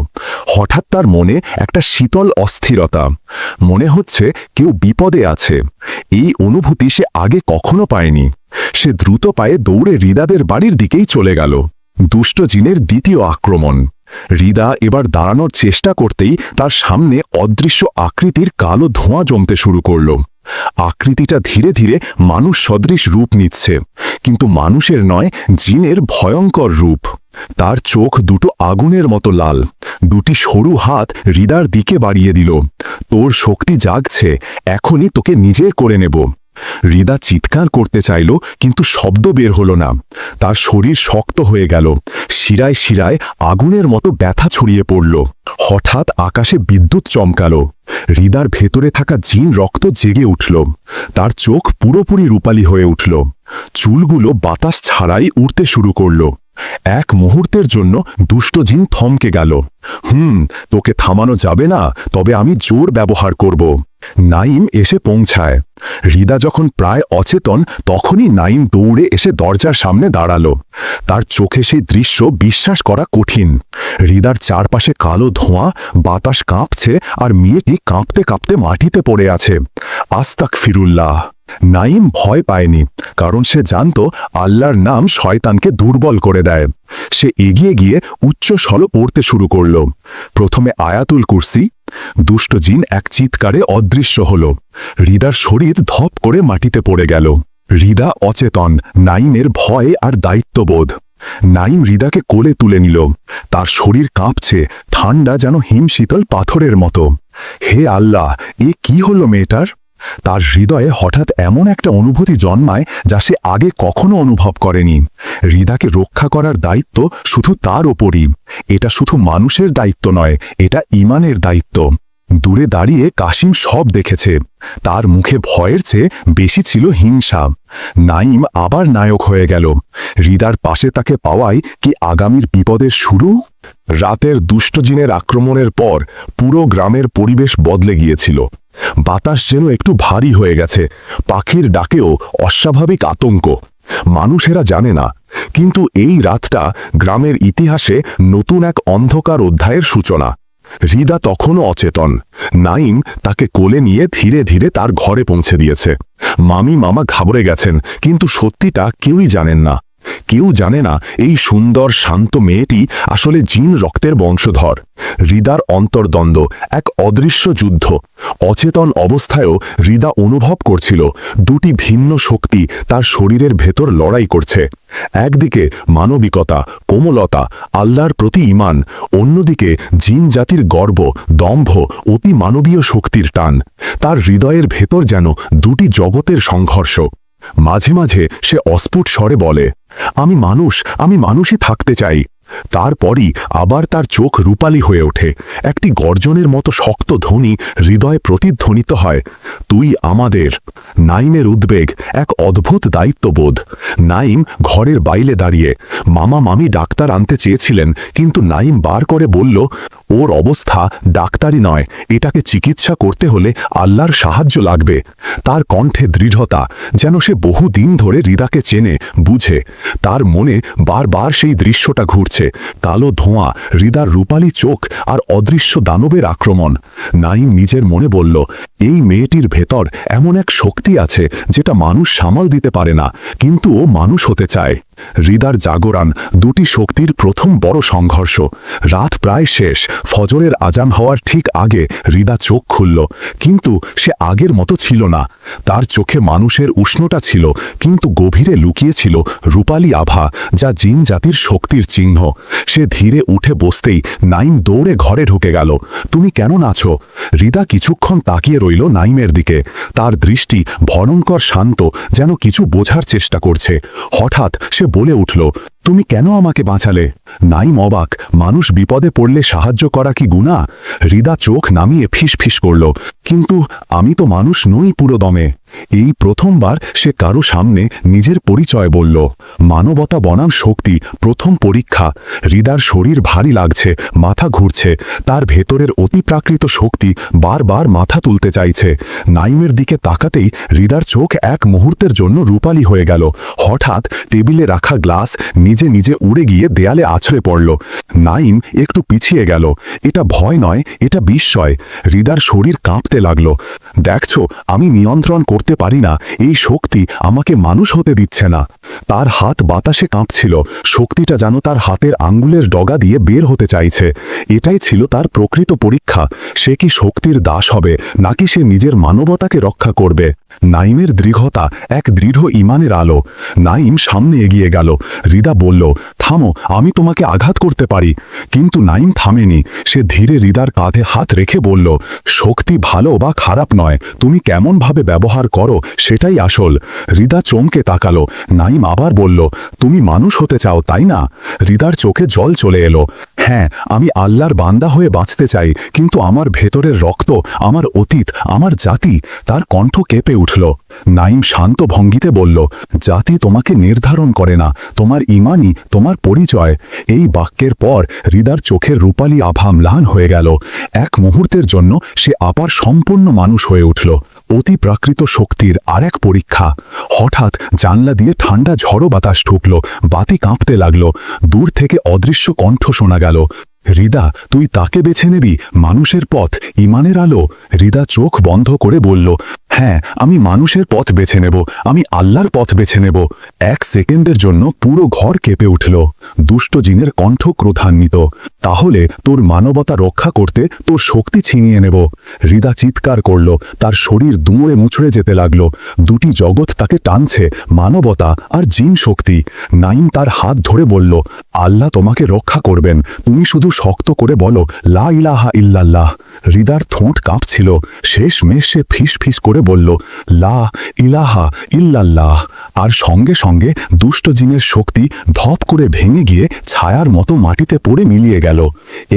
হঠাৎ তার মনে একটা শীতল অস্থিরতা। মনে হচ্ছে কেউ বিপদে আছে। এই অনুভূতি সে আগে কখনো পায়নি। সে দ্রুত পায়ে দৌড়ে হৃদাদের বাড়ির দিকেই চলে গেল। দুষ্ট জিনের দ্বিতীয় আক্রমণ। হৃদা এবার দাঁড়ানোর চেষ্টা করতেই তার সামনে অদৃশ্য আকৃতির কালো ধোঁয়া জমতে শুরু করল। আকৃতিটা ধীরে ধীরে মানুষ সদৃশ রূপ নিচ্ছে, কিন্তু মানুষের নয়, জিনের ভয়ঙ্কর রূপ। তার চোখ দুটো আগুনের মতো লাল। দুটি সরু হাত হৃদার দিকে বাড়িয়ে দিল, তোর শক্তি জাগছে, এখনই তোকে নিজের করে নেব। হৃদা চিৎকার করতে চাইল, কিন্তু শব্দ বের হলো না। তার শরীর শক্ত হয়ে গেল, শিরায় শিরায় আগুনের মতো ব্যথা ছড়িয়ে পড়ল। হঠাৎ আকাশে বিদ্যুৎ চমকালো। হৃদার ভেতরে থাকা জিন রক্ত জেগে উঠল। তার চোখ পুরোপুরি রূপালী হয়ে উঠল। চুলগুলো বাতাস ছাড়াই উড়তে শুরু করল। এক মুহূর্তের জন্য দুষ্ট জিন থমকে গেল। তোকে থামানো যাবে না, তবে আমি জোর ব্যবহার করব। নাইম এসে পৌঁছায়। হৃদা যখন প্রায় অচেতন, তখনই নাইম দৌড়ে এসে দরজার সামনে দাঁড়ালো। তার চোখে সেই দৃশ্য বিশ্বাস করা কঠিন। হৃদার চারপাশে কালো ধোঁয়া, বাতাস কাঁপছে, আর মেয়েটি কাঁপতে কাঁপতে মাটিতে পড়ে আছে। আস্তাগফিরুল্লাহ। নাইম ভয় পায়নি, কারণ সে জানত আল্লাহর নাম শয়তানকে দুর্বল করে দেয়। সে এগিয়ে গিয়ে উচ্চ স্বরে পড়তে শুরু করল। প্রথমে আয়াতুল কুরসি। দুষ্ট জিন এক চিৎকারে অদৃশ্য হল। হৃদার শরীর ধপ করে মাটিতে পড়ে গেল। হৃদা অচেতন, নাইমের ভয় আর দায়িত্ববোধ। নাইম হৃদাকে কোলে তুলে নিল। তার শরীর কাঁপছে, ঠান্ডা যেন হিমশীতল পাথরের মতো। হে আল্লাহ, এ কি হলো মেয়েটার? তার হৃদয়ে হঠাৎ এমন একটা অনুভূতি জন্মায় যা সে আগে কখনো অনুভব করেনি। হৃদাকে রক্ষা করার দায়িত্ব শুধু তার ওপরই। এটা শুধু মানুষের দায়িত্ব নয়, এটা ঈমানের দায়িত্ব। দূরে দাঁড়িয়ে কাসিম সব দেখেছে। তার মুখে ভয়ের চেয়ে বেশি ছিল হিংসা। নাইম আবার নায়ক হয়ে গেল। হৃদার পাশে তাকে পাওয়াই কি আগামীর বিপদের শুরু? রাতের দুষ্ট জিনের আক্রমণের পর পুরো গ্রামের পরিবেশ বদলে গিয়েছিল। বাতাস যেন একটু ভারী হয়ে গেছে। পাখির ডাকেও অস্বাভাবিক আতঙ্ক। মানুষেরা জানে না, কিন্তু এই রাতটা গ্রামের ইতিহাসে নতুন এক অন্ধকার অধ্যায়ের সূচনা। হৃদা তখনও অচেতন। নাইম তাকে কোলে নিয়ে ধীরে ধীরে তার ঘরে পৌঁছে দিয়েছে। মামি মামা ঘাবড়ে গেছেন, কিন্তু সত্যিটা কেউই জানেন না। কেউ জানে না এই সুন্দর শান্ত মেয়েটি আসলে জিন রক্তের বংশধর। হৃদার অন্তর্দ্বন্দ্ব, এক অদৃশ্য যুদ্ধ। অচেতন অবস্থায়ও হৃদা অনুভব করছিল দুটি ভিন্ন শক্তি তার শরীরের ভেতর লড়াই করছে। একদিকে মানবিকতা, কোমলতা, আল্লাহর প্রতি ঈমান; অন্যদিকে জিন জাতির গর্ব, দম্ভ, অতি মানবীয় শক্তির টান। তার হৃদয়ের ভেতর যেন দুটি জগতের সংঘর্ষ। মাঝে মাঝে সে অস্ফুট স্বরে বলে, আমি মানুষই থাকতে চাই। তারপরই আবার তার চোখ রূপালী হয়ে ওঠে। একটি গর্জনের মতো শক্ত ধ্বনি হৃদয়ে প্রতিধ্বনিত হয়, তুই আমাদের। নাইমের উদ্বেগ, এক অদ্ভুত দায়িত্ববোধ। নাইম ঘরের বাইরে দাঁড়িয়ে। মামা মামি ডাক্তার আনতে চেয়েছিলেন, কিন্তু নাইম বার করে বলল, ওর অবস্থা ডাক্তারি নয়, এটাকে চিকিৎসা করতে হলে আল্লাহর সাহায্য লাগবে। তার কণ্ঠে দৃঢ়তা, যেন সে বহুদিন ধরে হৃদাকে চেনে, বুঝে। তার মনে বারবার সেই দৃশ্যটা ঘুরছে, কালো ধোঁয়া, হৃদার রূপালী চোখ, আর অদৃশ্য দানবের আক্রমণ। নাইম নিজের মনে বলল, এই মেয়েটির ভেতর এমন এক শক্তি আছে যেটা মানুষ সামাল দিতে পারে না, কিন্তু ও মানুষ হতে চায়। হৃদার জাগরণ, দুটি শক্তির প্রথম বড় সংঘর্ষ। রাত প্রায় শেষ, ফজরের আজান হওয়ার ঠিক আগে হৃদা চোখ খুলল, কিন্তু সে আগের মতো ছিল না। তার চোখে মানুষের উষ্ণতা ছিল, কিন্তু গভীরে লুকিয়েছিল রূপালী আভা, যা জিন জাতির শক্তির চিহ্ন। সে ধীরে উঠে বসতেই নাইম দৌড়ে ঘরে ঢুকে গেল। তুমি কেন নাছো? হৃদা কিছুক্ষণ তাকিয়ে রইল নাইমের দিকে। তার দৃষ্টি ভয়ঙ্কর শান্ত, যেন কিছু বোঝার চেষ্টা করছে। হঠাৎ সে বলে উঠল, তুমি কেন আমাকে বাঁচালে? নাইম অবাক, মানুষ বিপদে পড়লে সাহায্য করা কি গুনাহ? হৃদা চোখ নামিয়ে ফিসফিস করল, কিন্তু আমি তো মানুষ নই পুরো দমে। এই প্রথমবার সে কারো সামনে নিজের পরিচয় বলল। মানবতা বনাম শক্তি, প্রথম পরীক্ষা। হৃদার শরীর ভারী লাগছে, মাথা ঘুরছে। তার ভেতরের অতিপ্রাকৃত শক্তি বারবার মাথা তুলতে চাইছে। নাইমের দিকে তাকাতেই হৃদার চোখ এক মুহূর্তের জন্য রূপালী হয়ে গেল। হঠাৎ টেবিলে রাখা গ্লাস নিজে নিজে উড়ে গিয়ে দেয়ালে আছড়ে পড়ল। নাইম একটু পিছিয়ে গেল। এটা ভয় নয়, এটা বিস্ময়। হৃদার শরীর কাঁপতে লাগল। দেখছো, আমি নিয়ন্ত্রণ করতে পারি না, এই শক্তি আমাকে মানুষ হতে দিচ্ছে না। তার হাত বাতাসে কাঁপছিল, শক্তিটা যেন তার হাতের আঙ্গুলের ডগা দিয়ে বের হতে চাইছে। এটাই ছিল তার প্রকৃত পরীক্ষা। সে কি শক্তির দাস হবে, নাকি সে নিজের মানবতাকে রক্ষা করবে? নাইমের দৃঢ়তা এক দৃঢ় ইমানের আলো। নাইম সামনে এগিয়ে গেল। হৃদা বলল, থামো, আমি তোমাকে আঘাত করতে পারি। কিন্তু নাইম থামেনি। সে ধীরে হৃদার কাঁধে হাত রেখে বলল, শক্তি ভালো বা খারাপ নয়, তুমি কেমনভাবে ব্যবহার করো সেটাই আসল। হৃদা চমকে তাকালো। নাইম আবার বলল, তুমি মানুষ হতে চাও তাই না? হৃদার চোখে জল চলে এলো। হ্যাঁ, আমি আল্লাহর বান্দা হয়ে বাঁচতে চাই, কিন্তু আমার ভেতরের রক্ত, আমার অতীত, আমার জাতি। তার কণ্ঠ কেঁপে উঠল। নাইম শান্ত ভঙ্গিতে বলল, জাতি তোমাকে নির্ধারণ করে না, তোমার ইমানই তোমার পরিচয়। এই বাক্যের পর হৃদার চোখের রূপালী আভা ম্লান হয়ে গেল। এক মুহূর্তের জন্য সে আবার সম্পূর্ণ মানুষ হয়ে উঠল। অতি প্রাকৃত শক্তির আর এক পরীক্ষা। হঠাৎ জানলা দিয়ে ঠান্ডা ঝড়ো বাতাস ঢুকল। বাতি কাঁপতে লাগল। দূর থেকে অদৃশ্য কণ্ঠ শোনা গেল, হৃদা, তুই তাকে বেছে নেবি, মানুষের পথ, ইমানের আলো। হৃদা চোখ বন্ধ করে বলল, হ্যাঁ, আমি মানুষের পথ বেছে নেব, আমি আল্লাহর পথ বেছে নেব। এক সেকেন্ডের জন্য পুরো ঘর কেঁপে উঠল। দুষ্ট জিনের কণ্ঠ ক্রোধান্বিত, তাহলে তোর মানবতা রক্ষা করতে তোর শক্তি ছিনিয়ে নেব। হৃদা চিৎকার করল, তার শরীর দুমড়ে মুচড়ে যেতে লাগল। দুটি জগৎ তাকে টানছে, মানবতা আর জিন শক্তি। নাইম তার হাত ধরে বলল, আল্লাহ তোমাকে রক্ষা করবেন, তুমি শুধু শক্ত করে বলো, লা ইলাহা ইল্লাল্লাহ। হৃদার ঠোঁট কাঁপছিল। শেষমেশ সে ফিস ফিস করে বলল, লা ইলাহা ইল্লাল্লাহ। আর সঙ্গে সঙ্গে দুষ্ট জিনের শক্তি ধপ করে ভেঙে গিয়ে ছায়ার মতো মাটিতে পড়ে মিলিয়ে গেল।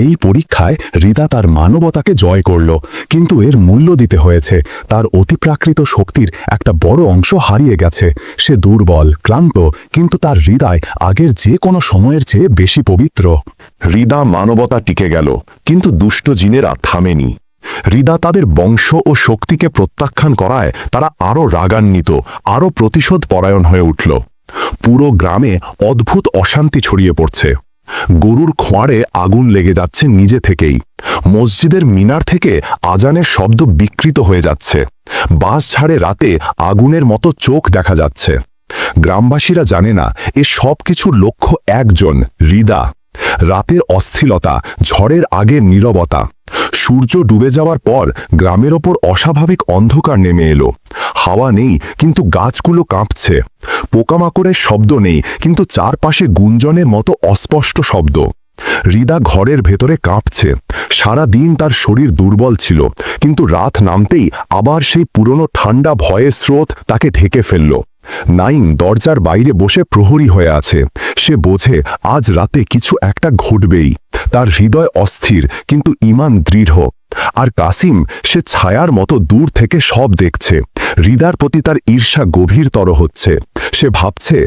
এই পরীক্ষায় হৃদা তার মানবতাকে জয় করল, কিন্তু এর মূল্য দিতে হয়েছে। তার অতিপ্রাকৃত শক্তির একটা বড় অংশ হারিয়ে গেছে। সে দুর্বল, ক্লান্ত, কিন্তু তার হৃদয় আগের যে কোনো সময়ের চেয়ে বেশি পবিত্র। হৃদা মানবতা টিকে গেল, কিন্তু দুষ্ট জিনেরা থামেনি। হৃদা তাদের বংশ ও শক্তিকে প্রত্যাখ্যান করায় তারা আরও রাগান্বিত, আরও প্রতিশোধ পরায়ণ হয়ে উঠল। পুরো গ্রামে অদ্ভুত অশান্তি ছড়িয়ে পড়ছে। গরুর খোঁয়াড়ে আগুন লেগে যাচ্ছে নিজে থেকেই। মসজিদের মিনার থেকে আজানের শব্দ বিকৃত হয়ে যাচ্ছে। বাঁশঝাড়ে রাতে আগুনের মতো চোখ দেখা যাচ্ছে। গ্রামবাসীরা জানে না এ সব কিছুর লক্ষ্য একজন, হৃদা। রাতের অস্থিরতা, ঝড়ের আগের নীরবতা। সূর্য ডুবে যাওয়ার পর গ্রামের ওপর অস্বাভাবিক অন্ধকার নেমে এলো। হাওয়া নেই, কিন্তু গাছগুলো কাঁপছে। পোকামাকড়ের শব্দ নেই, কিন্তু চারপাশে গুঞ্জনের মতো অস্পষ্ট শব্দ। হৃদা ঘরের ভেতরে কাঁপছে। সারা দিন তার শরীর দুর্বল ছিল, কিন্তু রাত নামতেই আবার সেই পুরনো ঠান্ডা ভয়ের স্রোত তাকে ঢেকে ফেলল। নাইম দরজার বাইরে বসে প্রহরী হয়ে আছে। সে বোঝে আজ রাতে কিছু একটা ঘটবেই। তার হৃদয় অস্থির, কিন্তু ঈমান দৃঢ়। আর কাসিম, সে ছায়ার মতো দূর থেকে সব দেখছে। হৃদার প্রতি তার ঈর্ষা গভীরতর হচ্ছে। সে ভাবছে,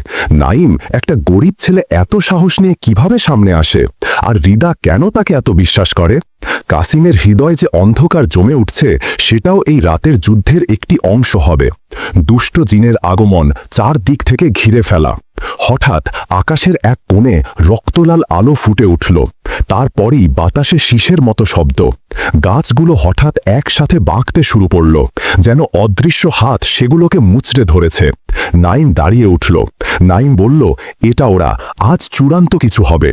নাইম একটা গরিব ছেলে এত সাহস নিয়ে কিভাবে সামনে আসে, আর হৃদা কেন তাকে এত বিশ্বাস করে? কাসিমের হৃদয় যে অন্ধকার জমে উঠছে, সেটাও এই রাতের যুদ্ধের একটি অংশ হবে। দুষ্ট জিনের আগমন, চারদিক থেকে ঘিরে ফেলা। হঠাৎ আকাশের এক কোণে রক্তলাল আলো ফুটে উঠল। তারপরই বাতাসে শীষের মতো শব্দ। গাছগুলো হঠাৎ একসাথে বাঁকতে শুরু করল, যেন অদৃশ্য হাত সেগুলোকে মুচড়ে ধরেছে। নাইম দাঁড়িয়ে উঠল। নাইম বলল, এটা ওরা, আজ চূড়ান্ত কিছু হবে।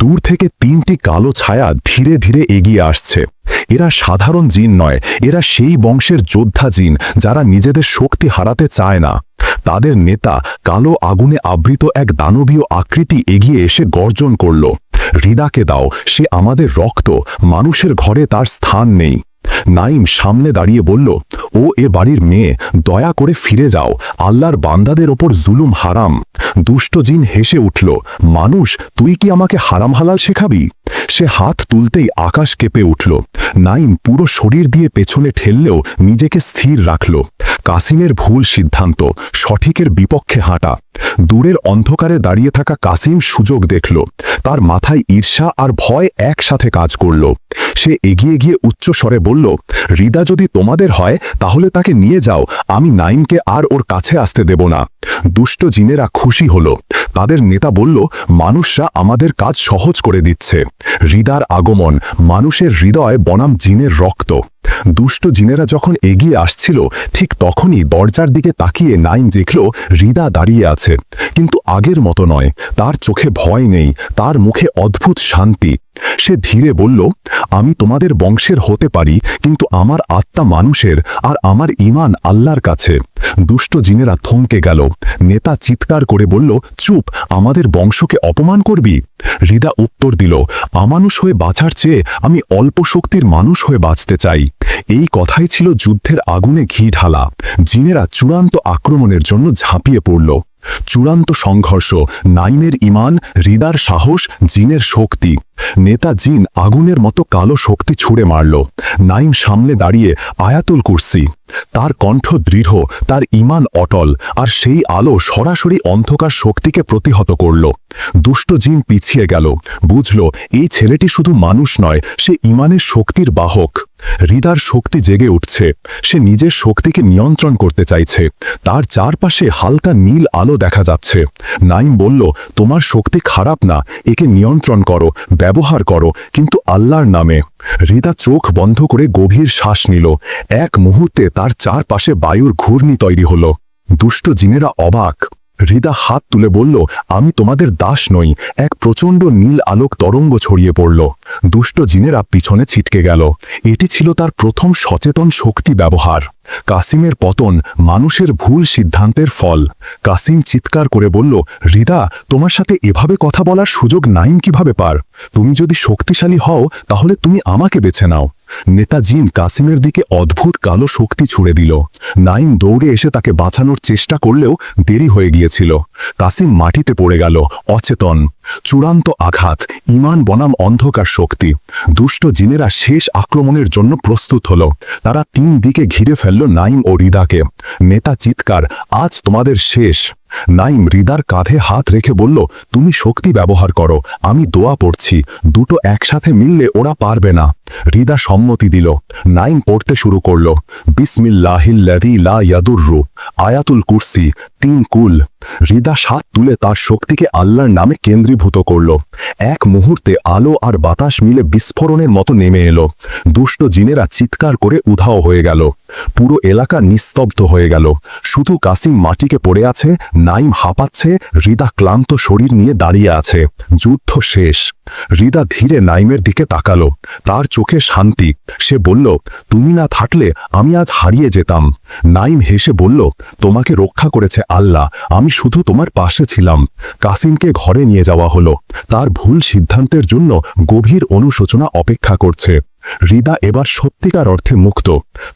দূর থেকে তিনটি কালো ছায়া ধীরে ধীরে এগিয়ে আসছে। এরা সাধারণ জিন নয়, এরা সেই বংশের যোদ্ধা জিন যারা নিজেদের শক্তি হারাতে চায় না। তাদের নেতা কালো আগুনে আবৃত এক দানবীয় আকৃতি এগিয়ে এসে গর্জন করল, হৃদাকে দাও, সে আমাদের রক্ত, মানুষের ঘরে তার স্থান নেই। নাইম সামনে দাঁড়িয়ে বলল, ও এ বাড়ির মেয়ে, দয়া করে ফিরে যাও, আল্লাহর বান্দাদের ওপর জুলুম হারাম। দুষ্ট জিন হেসে উঠল, মানুষ, তুই কি আমাকে হারাম হালাল শেখাবি? সে হাত তুলতেই আকাশ কেঁপে উঠল। নাইম পুরো শরীর দিয়ে পেছনে ঠেললেও নিজেকে স্থির রাখল। কাসিমের ভুল সিদ্ধান্ত, সঠিকের বিপক্ষে হাঁটা। দূরের অন্ধকারে দাঁড়িয়ে থাকা কাসিম সুযোগ দেখল। তার মাথায় ঈর্ষা আর ভয় একসাথে কাজ করল। সে এগিয়ে গিয়ে উচ্চ স্বরে বলল, হৃদা যদি তোমাদের হয় তাহলে তাকে নিয়ে যাও, আমি নাইমকে আর ওর কাছে আসতে দেব না। দুষ্ট জিনেরা খুশি হল। তাদের নেতা বলল, মানুষরা আমাদের কাজ সহজ করে দিচ্ছে। হৃদার আগমন, মানুষের হৃদয় বনাম জিনের রক্ত। দুষ্ট জিনেরা যখন এগিয়ে আসছিল, ঠিক তখনই দরজার দিকে তাকিয়ে নাইম দেখল হৃদা দাঁড়িয়ে আছে, কিন্তু আগের মতো নয়। তার চোখে ভয় নেই, তার মুখে অদ্ভুত শান্তি। সে ধীরে বলল, আমি তোমাদের বংশের হতে পারি, কিন্তু আমার আত্মা মানুষের আর আমার ঈমান আল্লাহর কাছে। দুষ্ট জিনেরা থমকে গেল। নেতা চিৎকার করে বলল, চুপ, আমাদের বংশকে অপমান করবি? হৃদা উত্তর দিল, আমানুষ হয়ে বাঁচার চেয়ে আমি অল্প শক্তির মানুষ হয়ে বাঁচতে চাই। এই কথাই ছিল যুদ্ধের আগুনে ঘি ঢালা। জিনেরা চূড়ান্ত আক্রমণের জন্য ঝাঁপিয়ে পড়ল। চূড়ান্ত সংঘর্ষ, নাইমের ঈমান, হৃদার সাহস, জিনের শক্তি। নেতা জিন আগুনের মতো কালো শক্তি ছুঁড়ে মারল। নাইম সামনে দাঁড়িয়ে আয়াতুল কুরসি। তার কণ্ঠ দৃঢ়, তার ঈমান অটল, আর সেই আলো সরাসরি অন্ধকার শক্তিকে প্রতিহত করল। দুষ্ট জিন পিছিয়ে গেল, বুঝল এই ছেলেটি শুধু মানুষ নয়, সে ঈমানের শক্তির বাহক। হৃদার শক্তি জেগে উঠছে, সে নিজের শক্তিকে নিয়ন্ত্রণ করতে চাইছে। তার চারপাশে হালকা নীল আলো দেখা যাচ্ছে। নাইম বলল, তোমার শক্তি খারাপ না, একে নিয়ন্ত্রণ করো, ব্যবহার করো, কিন্তু আল্লাহর নামে। হৃদা চোখ বন্ধ করে গভীর শ্বাস নিল। এক মুহূর্তে তার চারপাশে বায়ুর ঘূর্ণি তৈরি হল। দুষ্ট জিনেরা অবাক। হৃদা হাত তুলে বলল, আমি তোমাদের দাস নই। এক প্রচণ্ড নীল আলোক তরঙ্গ ছড়িয়ে পড়ল। দুষ্ট জিনেরা পিছনে ছিটকে গেল। এটি ছিল তার প্রথম সচেতন শক্তি ব্যবহার। কাসিমের পতন মানুষের ভুল সিদ্ধান্তের ফল। কাসিম চিৎকার করে বলল, হৃদা, তোমার সাথে এভাবে কথা বলার সুযোগ নাইম কিভাবে পার? তুমি যদি শক্তিশালী হও তাহলে তুমি আমাকে বেছে নাও। নেতা জিন কাসিমের দিকে অদ্ভুত কালো শক্তি ছুড়ে দিল। নাইম দৌড়ে এসে তাকে বাঁচানোর চেষ্টা করলেও দেরি হয়ে গিয়েছিল। কাসিম মাটিতে পড়ে গেল, অচেতন। চূড়ান্ত আঘাত, ঈমান বনাম অন্ধকার শক্তি। দুষ্ট জিনেরা শেষ আক্রমণের জন্য প্রস্তুত হল। তারা তিন দিকে ঘিরে ফেলল নাইম ও হৃদাকে। নেতা চিৎকার, আজ তোমাদের শেষ। নাইম হৃদার কাঁধে হাত রেখে বলল, তুমি শক্তি ব্যবহার করো, আমি দোয়া পড়ছি। দুটো একসাথে মিললে ওরা পারবে না। হৃদা সম্মতি দিল। নাইম পড়তে শুরু করল, বিসমিল্লাহিল্লাযী লা ইয়াদুররু, আয়াতুল কুরসি, 3 কুল। হৃদা হাত তুলে তার শক্তিকে আল্লাহর নামে কেন্দ্রীভূত করল। এক মুহূর্তে আলো আর বাতাস মিলে বিস্ফোরণের মতো নেমে এলো। দুষ্ট জিনেরা চিৎকার করে উধাও হয়ে গেল। পুরো এলাকা নিস্তব্ধ হয়ে গেল। শুধু কাসিম মাটিকে পড়ে আছে, নাইম হাঁপাচ্ছে, হৃদা ক্লান্ত শরীর নিয়ে দাঁড়িয়ে আছে। যুদ্ধ শেষ। হৃদা ধীরে নাইমের দিকে তাকালো। তার চোখে শান্তি। সে বলল, তুমি না থাকলে আমি আজ হারিয়ে যেতাম। নাইম হেসে বলল, তোমাকে রক্ষা করেছে আল্লাহ, আমি শুধু তোমার পাশে ছিলাম। কাসিমকে ঘরে নিয়ে যাওয়া হলো। তার ভুল সিদ্ধান্তের জন্য গভীর অনুশোচনা অপেক্ষা করছে। হৃদা এবার সত্যিকার অর্থে মুক্ত।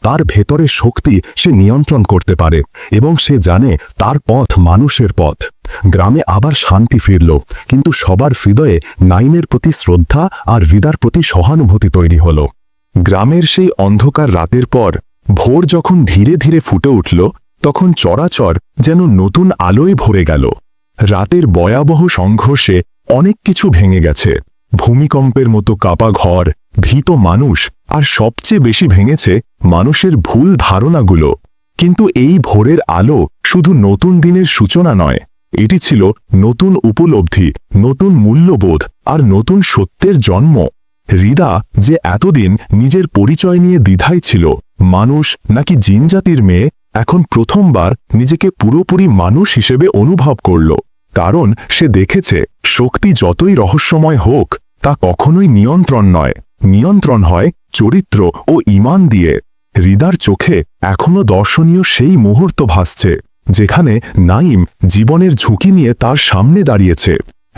তার ভেতরে শক্তি সে নিয়ন্ত্রণ করতে পারে, এবং সে জানে তার পথ মানুষের পথ। গ্রামে আবার শান্তি ফিরল, কিন্তু সবার হৃদয়ে নাইমের প্রতি শ্রদ্ধা আর হৃদার প্রতি সহানুভূতি তৈরি হল। গ্রামের সেই অন্ধকার রাতের পর ভোর যখন ধীরে ধীরে ফুটে উঠল, তখন চরাচর যেন নতুন আলোয় ভরে গেল। রাতের ভয়াবহ সংঘর্ষে অনেক কিছু ভেঙে গেছে। ভূমিকম্পের মতো কাঁপা ঘর, ভীত মানুষ, আর সবচেয়ে বেশি ভেঙেছে মানুষের ভুল ধারণাগুলো। কিন্তু এই ভোরের আলো শুধু নতুন দিনের সূচনা নয়, এটি ছিল নতুন উপলব্ধি, নতুন মূল্যবোধ আর নতুন সত্যের জন্ম। হৃদা, যে এতদিন নিজের পরিচয় নিয়ে দ্বিধায় ছিল, মানুষ নাকি জিনজাতির মেয়ে, এখন প্রথমবার নিজেকে পুরোপুরি মানুষ হিসেবে অনুভব করল। কারণ সে দেখেছে, শক্তি যতই রহস্যময় হোক, তা কখনোই নিয়ন্ত্রণ নয়। নিয়ন্ত্রণ হয় চরিত্র ও ঈমান দিয়ে। হৃদার চোখে এখনো দর্শনীয় সেই মুহূর্ত ভাসছে, যেখানে নাইম জীবনের ঝুঁকি নিয়ে তার সামনে দাঁড়িয়েছে।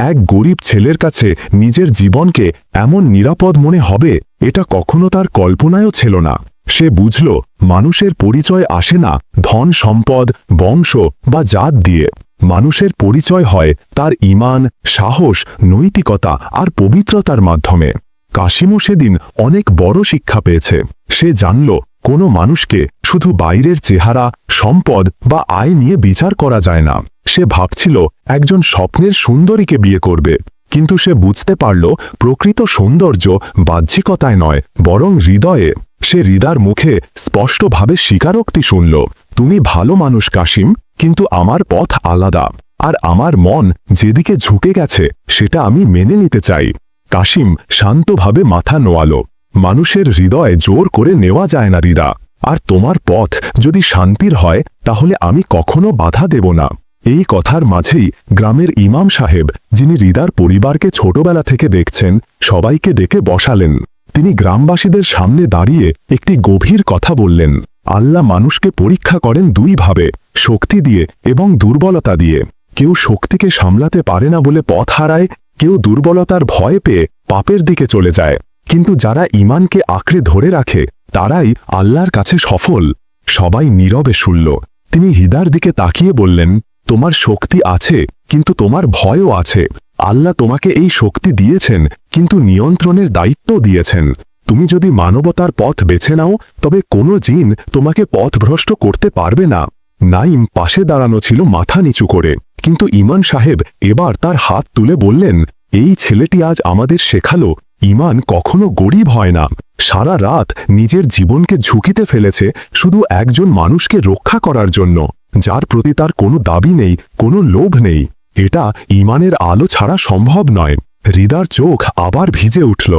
এক গরিব ছেলের কাছে নিজের জীবনকে এমন নিরাপদ মনে হবে, এটা কখনো তার কল্পনায়ও ছিল না। সে বুঝল, মানুষের পরিচয় আসে না ধন সম্পদ, বংশ বা জাত দিয়ে। মানুষের পরিচয় হয় তার ঈমান, সাহস, নৈতিকতা আর পবিত্রতার মাধ্যমে। কাসিমও সেদিন অনেক বড় শিক্ষা পেয়েছে। সে জানল, কোনো মানুষকে শুধু বাইরের চেহারা, সম্পদ বা আয় নিয়ে বিচার করা যায় না। সে ভাবছিল একজন স্বপ্নের সুন্দরীকে বিয়ে করবে, কিন্তু সে বুঝতে পারল প্রকৃত সৌন্দর্য বাহ্যিকতায় নয়, বরং হৃদয়ে। সে হৃদার মুখে স্পষ্টভাবে স্বীকারোক্তি শুনল, তুমি ভালো মানুষ কাসিম, কিন্তু আমার পথ আলাদা, আর আমার মন যেদিকে ঝুঁকে গেছে সেটা আমি মেনে নিতে চাই। কাসিম শান্তভাবে মাথা নোয়াল। মানুষের হৃদয় জোর করে নেওয়া যায় না হৃদা, আর তোমার পথ যদি শান্তির হয় তাহলে আমি কখনো বাধা দেব না। এই কথার মাঝেই গ্রামের ইমাম সাহেব, যিনি হৃদার পরিবারকে ছোটবেলা থেকে দেখছেন, সবাইকে ডেকে বসালেন। তিনি গ্রামবাসীদের সামনে দাঁড়িয়ে একটি গভীর কথা বললেন। আল্লাহ মানুষকে পরীক্ষা করেন দুই ভাবে, শক্তি দিয়ে এবং দুর্বলতা দিয়ে। কেউ শক্তিকে সামলাতে পারে না বলে পথ হারায়, কেউ দুর্বলতার ভয় পেয়ে পাপের দিকে চলে যায়। কিন্তু যারা ঈমানকে আঁকড়ে ধরে রাখে তারাই আল্লাহর কাছে সফল। সবাই নীরবে শুনল। তিনি হৃদার দিকে তাকিয়ে বললেন, তোমার শক্তি আছে, কিন্তু তোমার ভয়ও আছে। আল্লাহ তোমাকে এই শক্তি দিয়েছেন, কিন্তু নিয়ন্ত্রণের দায়িত্ব দিয়েছেন। তুমি যদি মানবতার পথ বেছে নাও, তবে কোনো জিন তোমাকে পথভ্রষ্ট করতে পারবে না। নাইম পাশে দাঁড়ানো ছিল মাথা নিচু করে, কিন্তু ঈমান সাহেব এবার তার হাত তুলে বললেন, এই ছেলেটি আজ আমাদের শেখালো ঈমান কখনো গরিব হয় না। সারা রাত নিজের জীবনকে ঝুঁকিতে ফেলেছে শুধু একজন মানুষকে রক্ষা করার জন্য, যার প্রতি তার কোনো দাবি নেই, কোনো লোভ নেই। এটা ঈমানের আলো ছাড়া সম্ভব নয়। হৃদার চোখ আবার ভিজে উঠল।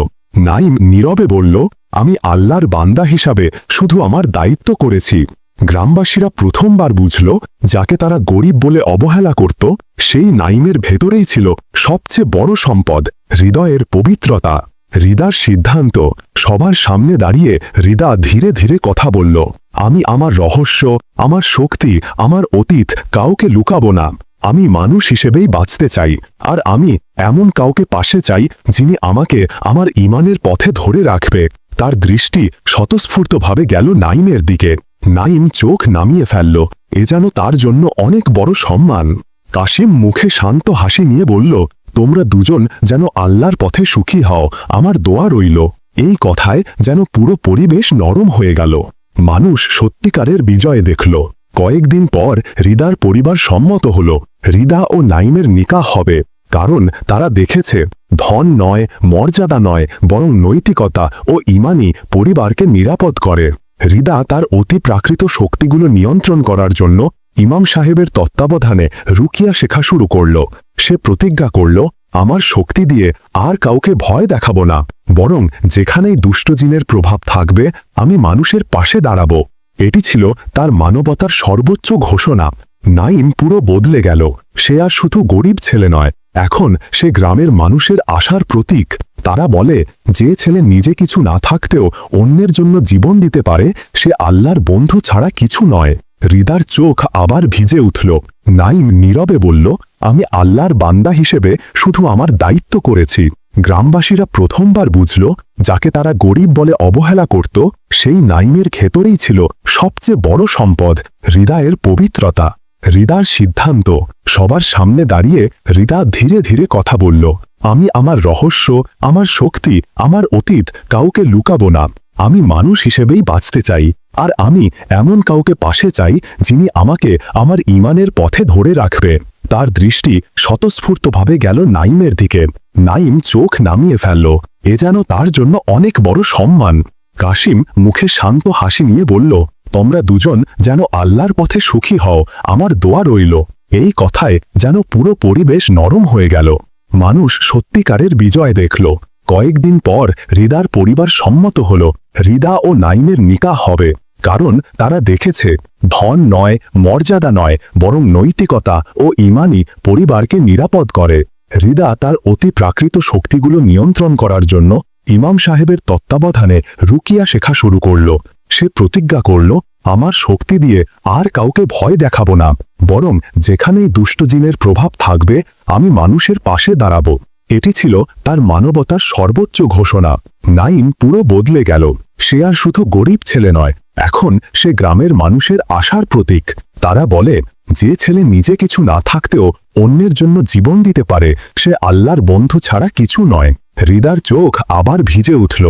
নাইম নীরবে বলল, আমি আল্লাহর বান্দা হিসাবে শুধু আমার দায়িত্ব করেছি। গ্রামবাসীরা প্রথমবার বুঝল, যাকে তারা গরিব বলে অবহেলা করত, সেই নাইমের ভেতরেই ছিল সবচেয়ে বড় সম্পদ, হৃদয়ের পবিত্রতা। হৃদার সিদ্ধান্ত। সবার সামনে দাঁড়িয়ে হৃদা ধীরে ধীরে কথা বলল, আমি আমার রহস্য, আমার শক্তি, আমার অতীত কাউকে লুকাবো না। আমি মানুষ হিসেবেই বাঁচতে চাই, আর আমি এমন কাউকে পাশে চাই যিনি আমাকে আমার ঈমানের পথে ধরে রাখবে। তার দৃষ্টি স্বতঃস্ফূর্তভাবে গেল নাইমের দিকে। নাইম চোখ নামিয়ে ফেলল। এ যেন তার জন্য অনেক বড় সম্মান। কাশিম মুখে শান্ত হাসি নিয়ে বলল, তোমরা দুজন যেন আল্লাহর পথে সুখী হও, আমার দোয়া রইল। এই কথায় যেন পুরো পরিবেশ নরম হয়ে গেল। মানুষ সত্যিকারের বিজয় দেখল। কয়েকদিন পর হৃদার পরিবার সম্মত হল। হৃদা ও নাইমের নিকাহ হবে, কারণ তারা দেখেছে ধন নয়, মর্যাদা নয়, বরং নৈতিকতা ও ঈমানই পরিবারকে নিরাপদ করে। হৃদা তার অতি প্রাকৃত শক্তিগুলো নিয়ন্ত্রণ করার জন্য ইমাম সাহেবের তত্ত্বাবধানে রুকিয়া শেখা শুরু করল। সে প্রতিজ্ঞা করল, আমার শক্তি দিয়ে আর কাউকে ভয় দেখাবো না, বরং যেখানেই দুষ্ট জিনের প্রভাব থাকবে আমি মানুষের পাশে দাঁড়াবো। এটি ছিল তার মানবতার সর্বোচ্চ ঘোষণা। নাইম পুরো বদলে গেল। সে আর শুধু গরিব ছেলে নয়, এখন সে গ্রামের মানুষের আশার প্রতীক। তারা বলে, যে ছেলে নিজে কিছু না থাকতেও অন্যের জন্য জীবন দিতে পারে, সে আল্লাহর বন্ধু ছাড়া কিছু নয়। হৃদার চোখ আবার ভিজে উঠল। নাইম নীরবে বলল, আমি আল্লাহর বান্দা হিসেবে শুধু আমার দায়িত্ব করেছি। গ্রামবাসীরা প্রথমবার বুঝল, যাকে তারা গরিব বলে অবহেলা করত, সেই নাইমের ভেতরেই ছিল সবচেয়ে বড় সম্পদ, হৃদয়ের পবিত্রতা। হৃদার সিদ্ধান্ত। সবার সামনে দাঁড়িয়ে হৃদা ধীরে ধীরে কথা বলল, আমি আমার রহস্য, আমার শক্তি, আমার অতীত কাউকে লুকাবো না। আমি মানুষ হিসেবেই বাঁচতে চাই, আর আমি এমন কাউকে পাশে চাই যিনি আমাকে আমার ঈমানের পথে ধরে রাখবে। তার দৃষ্টি স্বতঃস্ফূর্তভাবে গেল নাইমের দিকে। নাইম চোখ নামিয়ে ফেলল। এ যেন তার জন্য অনেক বড় সম্মান। কাশিম মুখে শান্ত হাসি নিয়ে বলল, তোমরা দুজন যেন আল্লাহর পথে সুখী হও, আমার দোয়া রইল। এই কথায় যেন পুরো পরিবেশ নরম হয়ে গেল। মানুষ সত্যিকারের বিজয় দেখল। কয়েকদিন পর হৃদার পরিবার সম্মত হল, হৃদা ও নাইমের নিকাহ হবে, কারণ তারা দেখেছে ধন নয়, মর্যাদা নয়, বরং নৈতিকতা ও ঈমানই পরিবারকে নিরাপদ করে। হৃদা তার অতি প্রাকৃত শক্তিগুলো নিয়ন্ত্রণ করার জন্য ইমাম সাহেবের তত্ত্বাবধানে রুকিয়া শেখা শুরু করল। সে প্রতিজ্ঞা করল, আমার শক্তি দিয়ে আর কাউকে ভয় দেখাবো না, বরং যেখানেই দুষ্ট জিনের প্রভাব থাকবে আমি মানুষের পাশে দাঁড়াবো। এটি ছিল তার মানবতার সর্বোচ্চ ঘোষণা। নাইম পুরো বদলে গেল। সে আর শুধু গরিব ছেলে নয়, এখন সে গ্রামের মানুষের আশার প্রতীক। তারা বলে, যে ছেলে নিজে কিছু না থাকতেও অন্যের জন্য জীবন দিতে পারে, সে আল্লাহর বন্ধু ছাড়া কিছু নয়। হৃদার চোখ আবার ভিজে উঠল।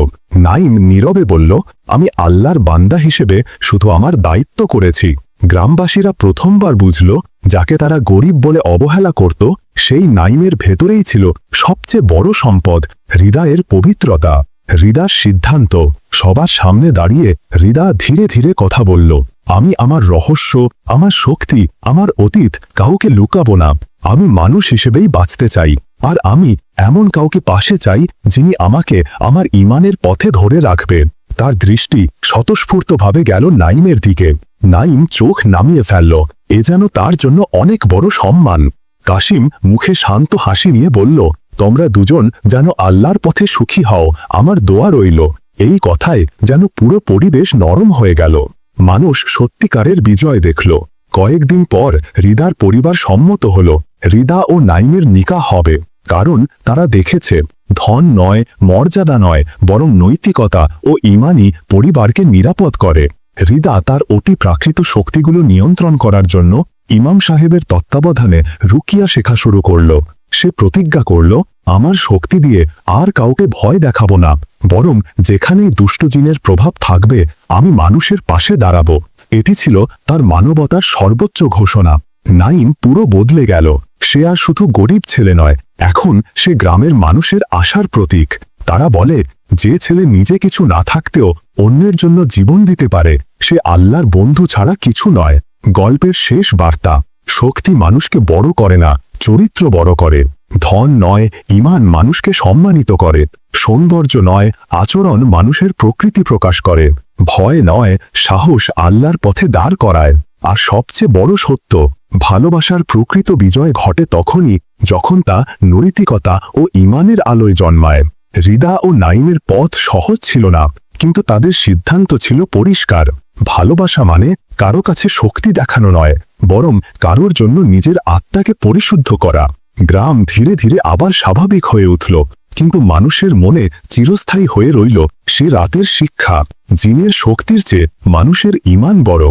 নাইম নীরবে বলল, আমি আল্লাহর বান্দা হিসেবে শুধু আমার দায়িত্ব করেছি। গ্রামবাসীরা প্রথমবার বুঝল, যাকে তারা গরিব বলে অবহেলা করত, সেই নাইমের ভেতরেই ছিল সবচেয়ে বড় সম্পদ, হৃদয়ের পবিত্রতা। হৃদার সিদ্ধান্ত। সবার সামনে দাঁড়িয়ে হৃদা ধীরে ধীরে কথা বলল, আমি আমার রহস্য, আমার শক্তি, আমার অতীত কাউকে লুকাবো না। আমি মানুষ হিসেবেই বাঁচতে চাই, আর আমি এমন কাউকে পাশে চাই যিনি আমাকে আমার ঈমানের পথে ধরে রাখবে। তার দৃষ্টি স্বতঃস্ফূর্তভাবে গেল নাইমের দিকে। নাইম চোখ নামিয়ে ফেলল। এ যেন তার জন্য অনেক বড় সম্মান। কাশিম মুখে শান্ত হাসি নিয়ে বলল, তোমরা দুজন যেন আল্লাহর পথে সুখী হও, আমার দোয়া রইল। এই কথায় যেন পুরো পরিবেশ নরম হয়ে গেল। মানুষ সত্যিকারের বিজয় দেখল। কয়েকদিন পর হৃদার পরিবার সম্মত হল হৃদা ও নাইমের নিকাহ হবে। কারণ তারা দেখেছে ধন নয়, মর্যাদা নয়, বরং নৈতিকতা ও ঈমানই পরিবারকে নিরাপদ করে। হৃদা তার অতি প্রাকৃত শক্তিগুলো নিয়ন্ত্রণ করার জন্য ইমাম সাহেবের তত্ত্বাবধানে রুকিয়া শেখা শুরু করল। সে প্রতিজ্ঞা করল, আমার শক্তি দিয়ে আর কাউকে ভয় দেখাবো না, বরং যেখানেই দুষ্ট জিনের প্রভাব থাকবে আমি মানুষের পাশে দাঁড়াবো। এটি ছিল তার মানবতার সর্বোচ্চ ঘোষণা। নাইম পুরো বদলে গেল। সে আর শুধু গরিব ছেলে নয়, এখন সে গ্রামের মানুষের আশার প্রতীক। তারা বলে, যে ছেলে নিজে কিছু না থাকতেও অন্যের জন্য জীবন দিতে পারে সে আল্লাহর বন্ধু ছাড়া কিছু নয়। গল্পের শেষ বার্তা, শক্তি মানুষকে বড় করে না, চরিত্র বড় করে। ধন নয়, ঈমান মানুষকে সম্মানিত করে। সৌন্দর্য নয়, আচরণ মানুষের প্রকৃতি প্রকাশ করে। ভয় নয়, সাহস আল্লাহর পথে দাঁড় করায়। আর সবচেয়ে বড় সত্য, ভালোবাসার প্রকৃত বিজয় ঘটে তখনই যখন তা নৈতিকতা ও ঈমানের আলোয় জন্মায়। হৃদা ও নাইমের পথ সহজ ছিল না, কিন্তু তাদের সিদ্ধান্ত ছিল পরিষ্কার। ভালোবাসা মানে কারো কাছে শক্তি দেখানো নয়, বরং কারোর জন্য নিজের আত্মাকে পরিশুদ্ধ করা। গ্রাম ধীরে ধীরে আবার স্বাভাবিক হয়ে উঠল, কিন্তু মানুষের মনে চিরস্থায়ী হয়ে রইল সে রাতের শিক্ষা। জিনের শক্তির চেয়ে মানুষের ঈমান বড়।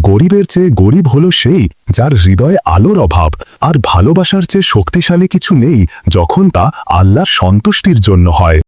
গরিবের চেয়ে গরিব হল সেই যার হৃদয়ে আলোর অভাব। আর ভালোবাসার চেয়ে শক্তিশালী কিছু নেই যখন তা আল্লাহর সন্তুষ্টির জন্য হয়।